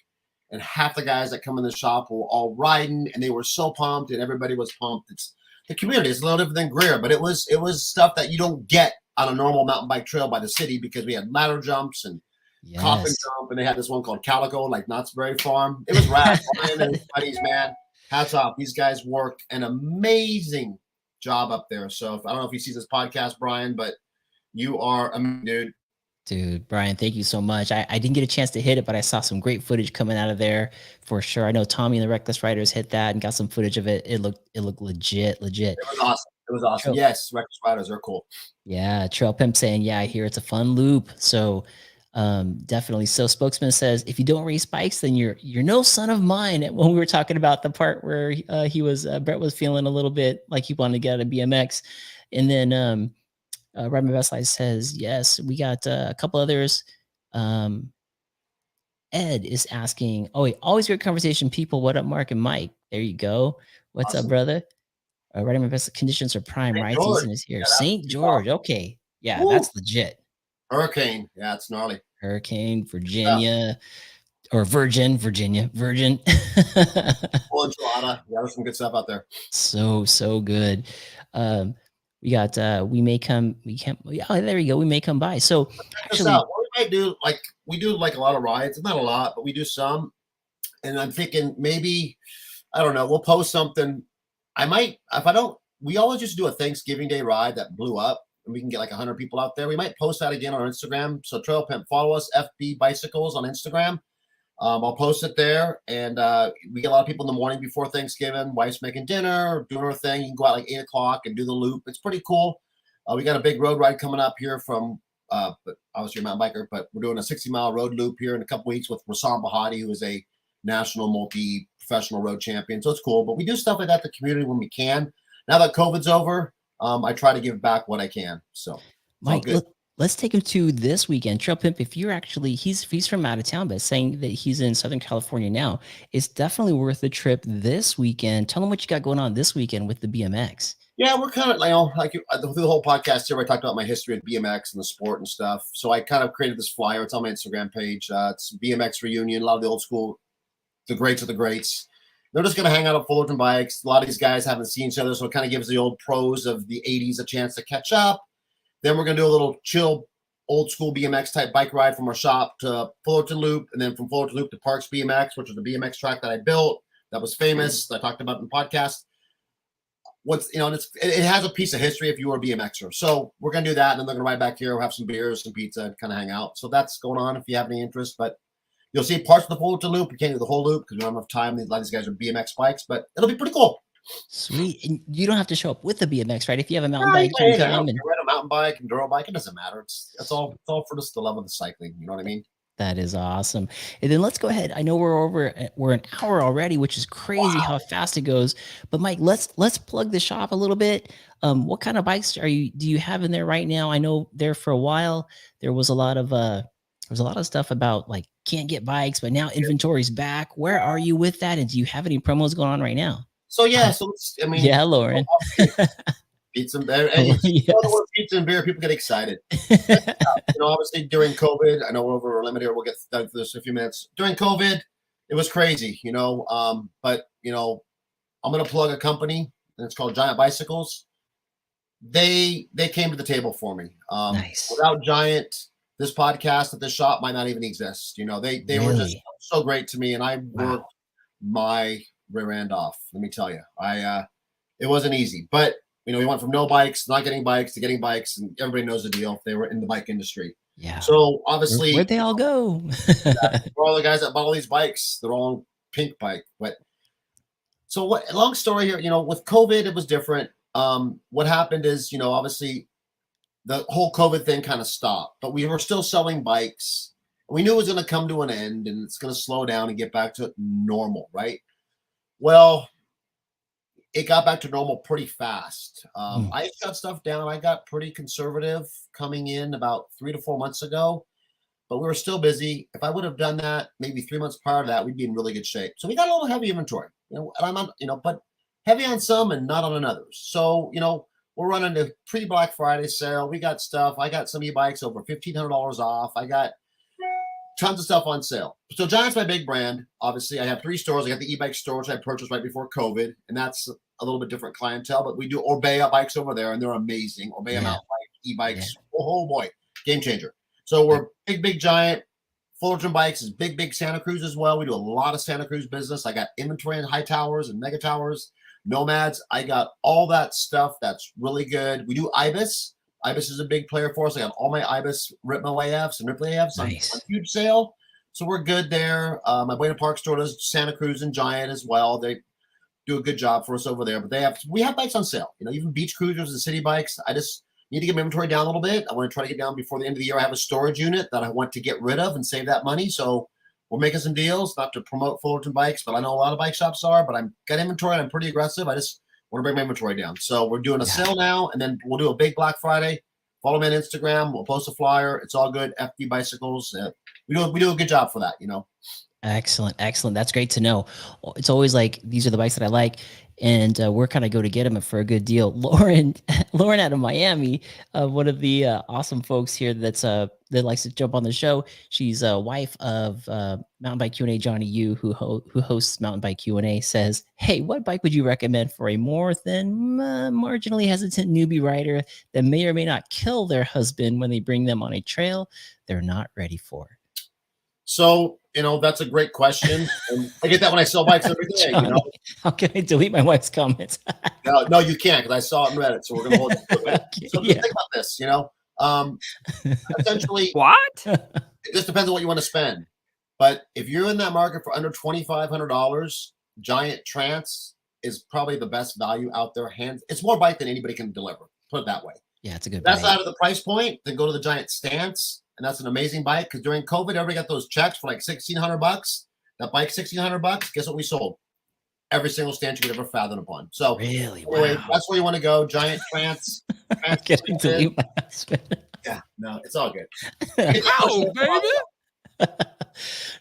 and half the guys that come in the shop were all riding, and they were so pumped, and everybody was pumped. It's the community. It's a little different than Greer, but it was stuff that you don't get on a normal mountain bike trail by the city, because we had ladder jumps and coffin jump, and they had this one called Calico, like Knott's Berry Farm. It was rad. Brian and his buddies, man, hats off. These guys worked an amazing job up there. So I don't know if he sees this podcast, Brian, but you are a dude. Dude, Brian, thank you so much. I didn't get a chance to hit it, but I saw some great footage coming out of there for sure. I know Tommy and the Reckless Riders hit that and got some footage of it. It looked legit. It was awesome. Yes, Reckless Riders are cool. Yeah, Trail Pimp saying, yeah, I hear it's a fun loop. So definitely. So Spokesman says, if you don't race bikes, then you're no son of mine. When we were talking about the part where Brett was feeling a little bit like he wanted to get out of BMX, and then Ride My Best Life says, yes, we got a couple others. Ed is asking, oh, wait, always great conversation, people. What up, Mark and Mike? There you go. What's up, Awesome. brother? Riding My Best conditions are prime. St. Ride George. season is here. Yeah, that's St. George. Okay. Yeah, Woo! that's legit. Hurricane. Yeah, it's gnarly. Hurricane, Virginia, or Virgin. Full enchilada. Yeah, there's some good stuff out there. So good. We got we may come. We can't. Oh, there you go. We may come by. So check actually, this out. What we might do, like we do like a lot of rides. Not a lot, but we do some. And I'm thinking maybe, I don't know, we'll post something. I might, if I don't, we always used to do a Thanksgiving Day ride that blew up and we can get like 100 people out there. We might post that again on Instagram. So Trail Pimp, follow us, FB Bicycles on Instagram. I'll post it there. And we get a lot of people in the morning before Thanksgiving. Wife's making dinner, doing her thing. You can go out like 8 o'clock and do the loop. It's pretty cool. We got a big road ride coming up here from, but obviously you're a mountain biker, but we're doing a 60-mile road loop here in a couple weeks with Rassam Bahati, who is a national multi-professional road champion. So it's cool. But we do stuff like that in the community when we can. Now that COVID's over, I try to give back what I can. So Mike, let's take him to this weekend. Trail Pimp, if you're actually, he's from out of town, but saying that he's in Southern California now, it's definitely worth the trip this weekend. Tell him what you got going on this weekend with the BMX. Yeah, we're kind of like through the whole podcast here, I talked about my history with BMX and the sport and stuff. So I kind of created this flyer. It's on my Instagram page. It's BMX reunion. A lot of the old school, the greats of the greats. They're just going to hang out at Fullerton Bikes. A lot of these guys haven't seen each other, so it kind of gives the old pros of the 80s a chance to catch up. Then we're going to do a little chill, old school BMX type bike ride from our shop to Fullerton Loop, and then from Fullerton Loop to Parks BMX, which is the BMX track that I built that was famous, that I talked about in the podcast. It has a piece of history if you were a BMXer. So we're going to do that, and then they're going to ride back here. We'll have some beers, some pizza, and kind of hang out. So that's going on if you have any interest. But you'll see parts of the Fullerton Loop. We can't do the whole loop because we don't have enough time. A lot of these guys are BMX bikes, but it'll be pretty cool. Sweet. And you don't have to show up with the BMX, right? If you have a mountain bike, you can come and ride a mountain bike, enduro bike. It doesn't matter. It's all for just the love of the cycling. You know what I mean? That is awesome. And then let's go ahead. I know we're an hour already, which is crazy how fast it goes. But Mike, let's plug the shop a little bit. What kind of bikes do you have in there right now? I know there for a while there was a lot of stuff about like can't get bikes, but now inventory's back. Where are you with that? And do you have any promos going on right now? So yeah, yeah, Lauren. Pizza and beer. And yes. Pizza and beer, people get excited. Obviously during COVID, I know we're over our limit here. We'll get done for this in a few minutes. During COVID, it was crazy, but I'm going to plug a company, and it's called Giant Bicycles. They came to the table for me. Nice. Without Giant, this podcast at this shop might not even exist. They were just so great to me, and I worked my rear end off. Let me tell you, it wasn't easy, but we went from no bikes, not getting bikes, to getting bikes, and everybody knows the deal. They were in the bike industry. Yeah. So obviously, where'd they all go? all the guys that bought all these bikes, they're all on pink bike. But so long story here, with COVID, it was different. What happened is, obviously the whole COVID thing kind of stopped, but we were still selling bikes. We knew it was going to come to an end and it's going to slow down and get back to normal, right? Well, it got back to normal pretty fast. I shut stuff down. I got pretty conservative coming in about 3 to 4 months ago, but we were still busy. If I would have done that maybe 3 months prior to that, we'd be in really good shape. So we got a little heavy inventory, and I'm on, but heavy on some and not on others. So, we're running a pre-Black Friday sale. We got stuff. I got some e-bikes over $1,500 off. I got tons of stuff on sale. So Giant's my big brand. Obviously, I have 3 stores. I got the e-bike store, which I purchased right before COVID, and that's a little bit different clientele. But we do Orbea bikes over there, and they're amazing. Orbea mountain bike, e-bikes. Yeah. Oh boy, game changer. So we're big Giant. Fullerton Bikes is big Santa Cruz as well. We do a lot of Santa Cruz business. I got inventory in high towers and mega towers, nomads. I got all that stuff. That's really good. We do Ibis. Ibis is a big player for us. I got all my Ibis Ripmo AFs and Ripley AFs on huge sale. So we're good there. My Buena Park store does Santa Cruz and Giant as well. They do a good job for us over there. But we have bikes on sale. Even beach cruisers and city bikes. I just need to get my inventory down a little bit. I want to try to get down before the end of the year. I have a storage unit that I want to get rid of and save that money. So we're making some deals, not to promote Fullerton Bikes, but I know a lot of bike shops are. But I've got inventory. And I'm pretty aggressive. I just want to bring my inventory down. So we're doing a sale now, and then we'll do a big Black Friday. follow me on Instagram. We'll post a flyer. It's all good. FD Bicycles. We do a good job for that, you know. Excellent. That's great to know. It's always like, these are the bikes that I like, and we're kind of go to get them for a good deal. Lauren out of Miami, one of the awesome folks here that likes to jump on the show. She's a wife of Mountain Bike Q&A Johnny Yu, who hosts Mountain Bike Q&A, says, "Hey, what bike would you recommend for a more than marginally hesitant newbie rider that may or may not kill their husband when they bring them on a trail they're not ready for?" So, you know, that's a great question. And I get that when I sell bikes every day, Johnny, you know. how can I delete my wife's comments? No, you can't, because I saw it in Reddit. So we're going to hold you to it. So just think about this, you know. Essentially, What? it just depends on what you want to spend. But if you're in that market for under $2,500, Giant Trance is probably the best value out there. It's more bike than anybody can deliver. Put it that way. Yeah, it's a good That's bike. out of the price point. Then go to the Giant Stance. And that's an amazing bike, because during COVID, everybody got those checks for like $1,600. That bike, $1,600. Guess what we sold? Every single stance you could ever fathom upon. So Really, anyway, wow. that's where you want to go. Giant Trance. Yeah, no, it's all good. Ow, baby.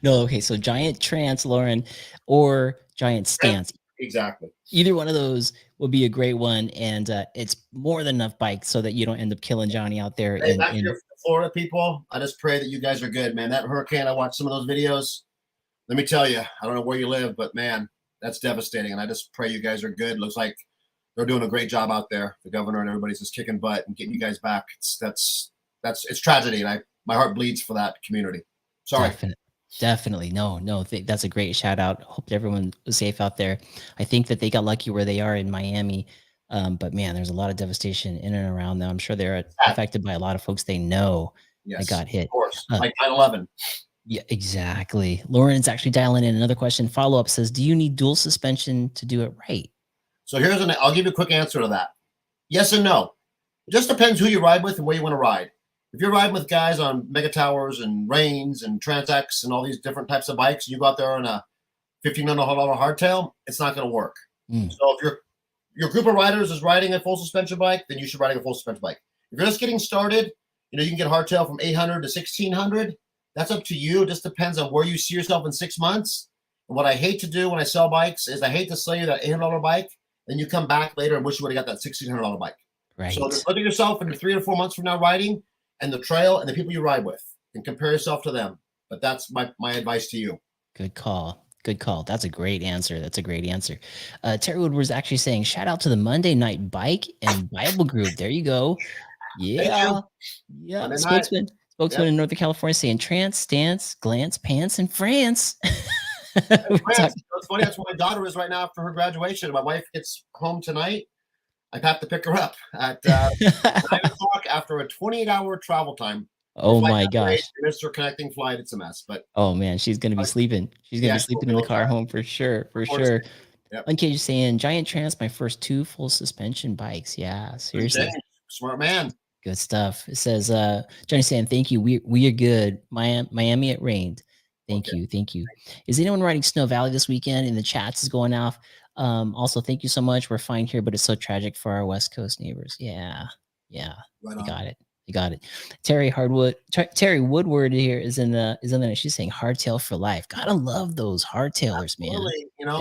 No, okay. So Giant Trance, Lauren, or Giant Stance. Exactly. Either one of those would be a great one, and it's more than enough bike so that you don't end up killing Johnny out there. Hey, back here, Florida people, I just pray that you guys are good, man. That hurricane, I watched some of those videos. Let me tell you, I don't know where you live, but man, that's devastating. And I just pray you guys are good. Looks like they're doing a great job out there. The governor and everybody's just kicking butt and getting you guys back. It's tragedy, and my heart bleeds for that community. Sorry. Definitely. No, that's a great shout out. Hope everyone was safe out there. I think that they got lucky where they are in Miami. But man, there's a lot of devastation in and around them. I'm sure they're affected by a lot of folks they know that got hit. Of course, like 9/11. Yeah, exactly. Lauren's actually dialing in. Another question, follow-up, says, do you need dual suspension to do it right? So I'll give you a quick answer to that. Yes and no. It just depends who you ride with and where you want to ride. If you're riding with guys on Mega Towers and Reigns and Transx and all these different types of bikes, and you go out there on a $1,500 hardtail, it's not going to work. So if your group of riders is riding a full suspension bike, then you should ride a full suspension bike. If you're just getting started, you know, you can get a hardtail from $800 to $1,600. That's up to you. It just depends on where you see yourself in 6 months. And what I hate to do when I sell bikes is I hate to sell you that $800 bike, then you come back later and wish you would have got that $1,600 bike. Right. So just look at yourself in 3 or 4 months from now riding, and the trail and the people you ride with, and compare yourself to them. But that's my advice to you. Good call. That's a great answer. Terry Woodward's actually saying, shout out to the Monday Night Bike and Bible group. There you go. Yeah. Spokesman in Northern California saying trance, stance, glance, pants, and France. It's funny. That's where my daughter is right now after her graduation. My wife gets home tonight. I have to pick her up at 9 o'clock after a 28-hour travel time. Oh my gosh! Missed her connecting flight. It's a mess. But oh man, she's gonna be sleeping. She's gonna be sleeping in the car home for sure. Yep. Uncaged is saying Giant Trance, my first 2 full suspension bikes. Yeah, seriously. Smart man. Good stuff. It says Johnny saying thank you. We are good. Miami, it rained. Thank you. Is anyone riding Snow Valley this weekend? In the chats is going off. Also, thank you so much. We're fine here, but it's so tragic for our West Coast neighbors. Yeah. Right you got it. Terry Woodward here is in the. She's saying hardtail for life. Gotta love those hardtailers, man. You know,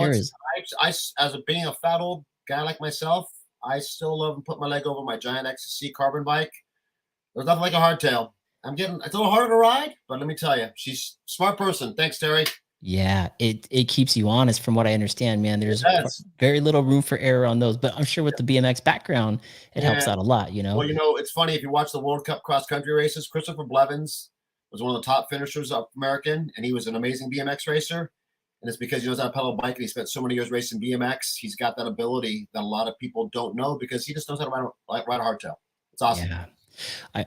I as being a fat old guy like myself, I still love and put my leg over my Giant XC carbon bike. There's nothing like a hardtail. It's a little harder to ride, but let me tell you, she's a smart person. Thanks, Terry. Yeah, it keeps you honest from what I understand, man. There's very little room for error on those, but I'm sure with the BMX background, it helps out a lot, you know? Well, you know, it's funny, if you watch the World Cup cross-country races, Christopher Blevins was one of the top finishers of American, and he was an amazing BMX racer. And it's because he knows how to pedal a bike, and he spent so many years racing BMX. He's got that ability that a lot of people don't know because he just knows how to ride a hardtail. It's awesome. Yeah.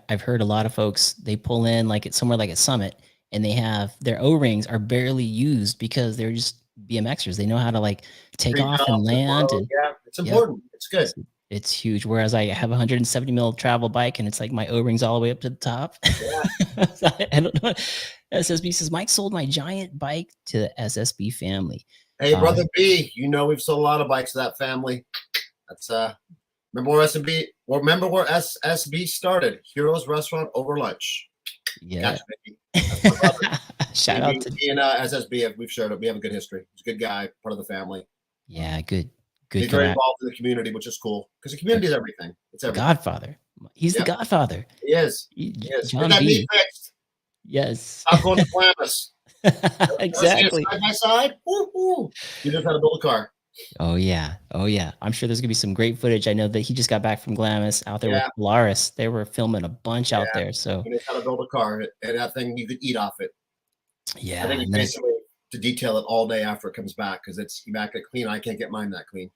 I've heard a lot of folks, they pull in like it's somewhere like a Summit, and they have their O-rings are barely used because they're just BMXers. They know how to like take off and land. And yeah, it's important. It's good. It's huge. Whereas I have a 170 mil travel bike and it's like my O-rings all the way up to the top. Yeah. So I don't know. SSB says, Mike sold my Giant bike to the SSB family. Hey, brother B, you know, we've sold a lot of bikes to that family. That's Remember where SB? Remember where SSB started? Heroes Restaurant over lunch. Yeah. Gotcha, baby. That's my brother. Shout out to He and SSB. We've shared it. We have a good history. He's a good guy, part of the family. yeah, good He's very involved in the community, which is cool because the community is everything. It's everything. Godfather. He's the Godfather. He is. He is. John Get that B. knee fixed. Yes. I'm going to Glamis. Exactly. Side by side. Woo-hoo. You just had to build a car. Oh yeah. Oh yeah. I'm sure there's gonna be some great footage. I know that he just got back from Glamis out there with Polaris. They were filming a bunch out there. So he knows how to build a car, and that thing you could eat off it. Yeah. I think he basically to detail it all day after it comes back because it's immaculate clean. I can't get mine that clean.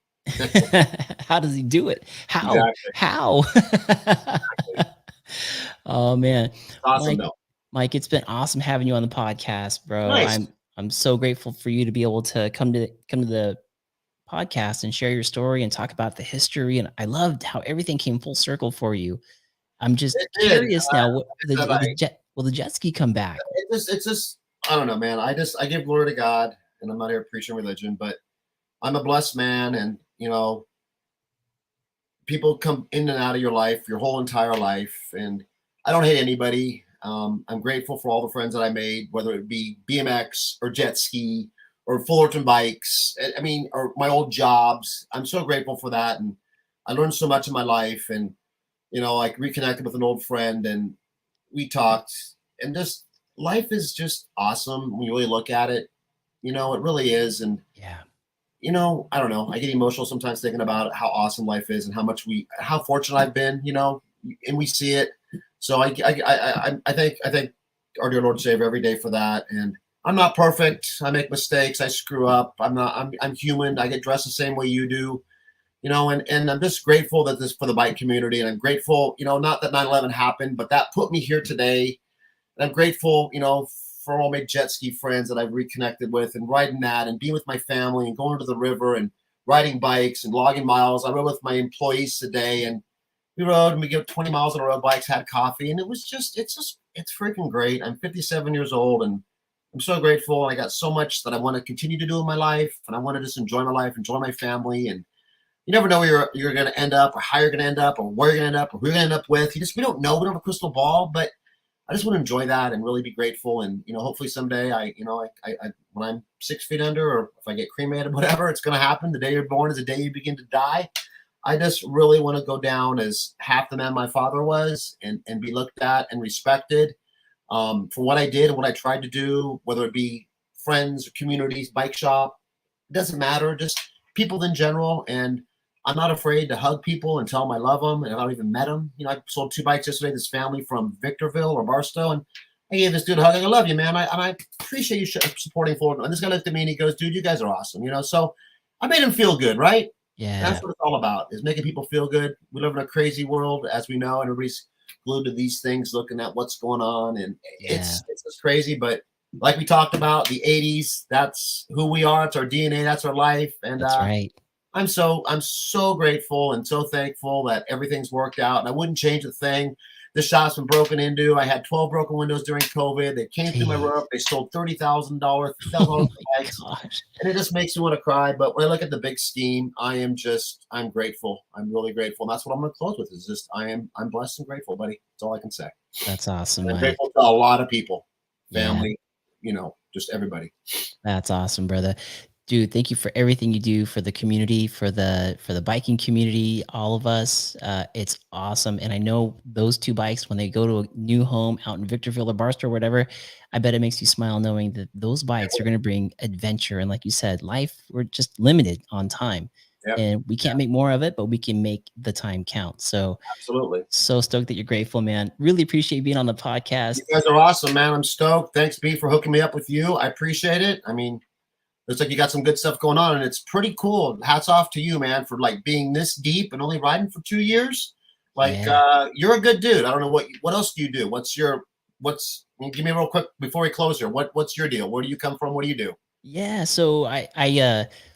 How does he do it? How? Exactly. How? Exactly. Oh man. Awesome though. Mike, it's been awesome having you on the podcast, bro. Nice. I'm so grateful for you to be able to come to the podcast and share your story and talk about the history. And I loved how everything came full circle for you. I'm just curious now. Will the jet ski come back? It's just I don't know, man. I give glory to God, and I'm not here preaching religion, but I'm a blessed man, and you know, people come in and out of your life, your whole entire life, and I don't hate anybody. I'm grateful for all the friends that I made, whether it be BMX or jet ski or Fullerton Bikes. I mean, or my old jobs. I'm so grateful for that, and I learned so much in my life. And you know, I reconnected with an old friend, and we talked. And just life is just awesome when you really look at it. You know, it really is. And yeah, you know, I don't know. I get emotional sometimes thinking about how awesome life is and how fortunate I've been. You know, and we see it. So I thank our dear Lord and Savior every day for that. And I'm not perfect. I make mistakes. I screw up. I'm human. I get dressed the same way you do, you know, and I'm just grateful that this for the bike community. And I'm grateful, you know, not that 9/11 happened, but that put me here today. And I'm grateful, you know, for all my jet ski friends that I've reconnected with and riding that and being with my family and going to the river and riding bikes and logging miles. I rode with my employees today and we rode and we get 20 miles on our road bikes, had coffee, and it's freaking great. I'm 57 years old and I'm so grateful. I got so much that I want to continue to do in my life, and I want to just enjoy my life, enjoy my family. And you never know where you're going to end up, or how you're going to end up, or where you're going to end up, or who you're going to end up with. We don't know. We don't have a crystal ball, but I just want to enjoy that and really be grateful. And you know, hopefully someday I when I'm 6 feet under, or if I get cremated, whatever, it's going to happen. The day you're born is the day you begin to die. I just really want to go down as half the man my father was and be looked at and respected for what I did and what I tried to do, whether it be friends, communities, bike shop. It doesn't matter, just people in general. And I'm not afraid to hug people and tell them I love them. And I don't even met them. You know, I sold 2 bikes yesterday, this family from Victorville or Barstow. And I gave this dude a hug. I love you, man. I appreciate you supporting Fullerton. And this guy looked at me and he goes, dude, you guys are awesome. You know, so I made him feel good, right? Yeah. That's what it's all about, is making people feel good. We live in a crazy world, as we know, and everybody's glued to these things, looking at what's going on. And it's just crazy. But like we talked about, the 80s, that's who we are. It's our DNA. That's our life. And that's right. I'm so grateful and so thankful that everything's worked out. And I wouldn't change a thing. The shop's been broken into. I had 12 broken windows during COVID. They came through my roof. They stole $30,000 bikes. And it just makes me want to cry. But when I look at the big scheme, I'm grateful. I'm really grateful. And that's what I'm going to close with, is just I'm blessed and grateful, buddy. That's all I can say. That's awesome. I'm grateful to a lot of people, family, you know, just everybody. That's awesome, brother. Dude, thank you for everything you do for the community, for the biking community, all of us. It's awesome. And I know those 2 bikes, when they go to a new home out in Victorville or Barstow or whatever, I bet it makes you smile knowing that those bikes are going to bring adventure. And like you said, life, we're just limited on time. Yep. And we can't make more of it, but we can make the time count. So absolutely. So stoked that you're grateful, man. Really appreciate being on the podcast. You guys are awesome, man. I'm stoked. Thanks, B, for hooking me up with you. I appreciate it. I mean, looks like you got some good stuff going on, and it's pretty cool. Hats off to you, man, for like being this deep and only riding for 2 years. Like, you're a good dude. I don't know what else do you do? Give me a real quick before we close here. What's your deal? Where do you come from? What do you do? Yeah, so I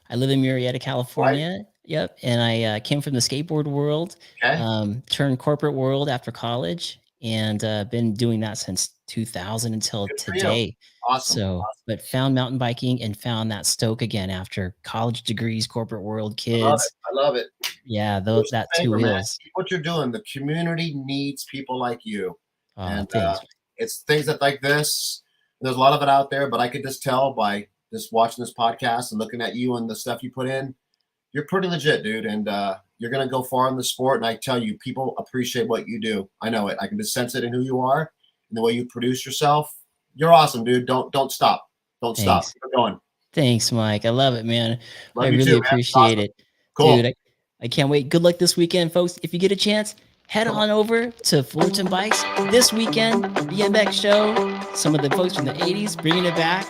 live in Murrieta, California. Right. Yep, and I came from the skateboard world. Okay. Turned corporate world after college, and been doing that since 2000 until today. Awesome. So, awesome. But found mountain biking and found that stoke again after college degrees, corporate world, kids. I love it. Yeah, Do us a that favor, two man. wheels. Keep what you're doing. The community needs people like you. And Thanks. it's things that like this. There's a lot of it out there, but I could just tell by just watching this podcast and looking at you and the stuff you put in, you're pretty legit, dude. And you're going to go far in the sport. And I tell you, people appreciate what you do. I know it. I can just sense it in who you are and the way you produce yourself. You're awesome, dude. Don't stop. Don't stop. Thanks. Keep going. Thanks, Mike. I love it, man. Love I you really too, man. appreciate Awesome. it. Cool. Dude, I can't wait. Good luck this weekend, folks. If you get a chance, head on over to Fullerton Bikes this weekend. BMX show. Some of the folks from the 80s bringing it back.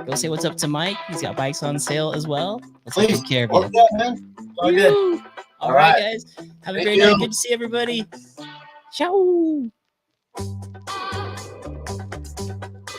Go say what's up to Mike. He's got bikes on sale as well. Let's take good care of you. Yeah, man. All good. All right, guys. Have a Thank great you. night. Good to see everybody. Ciao.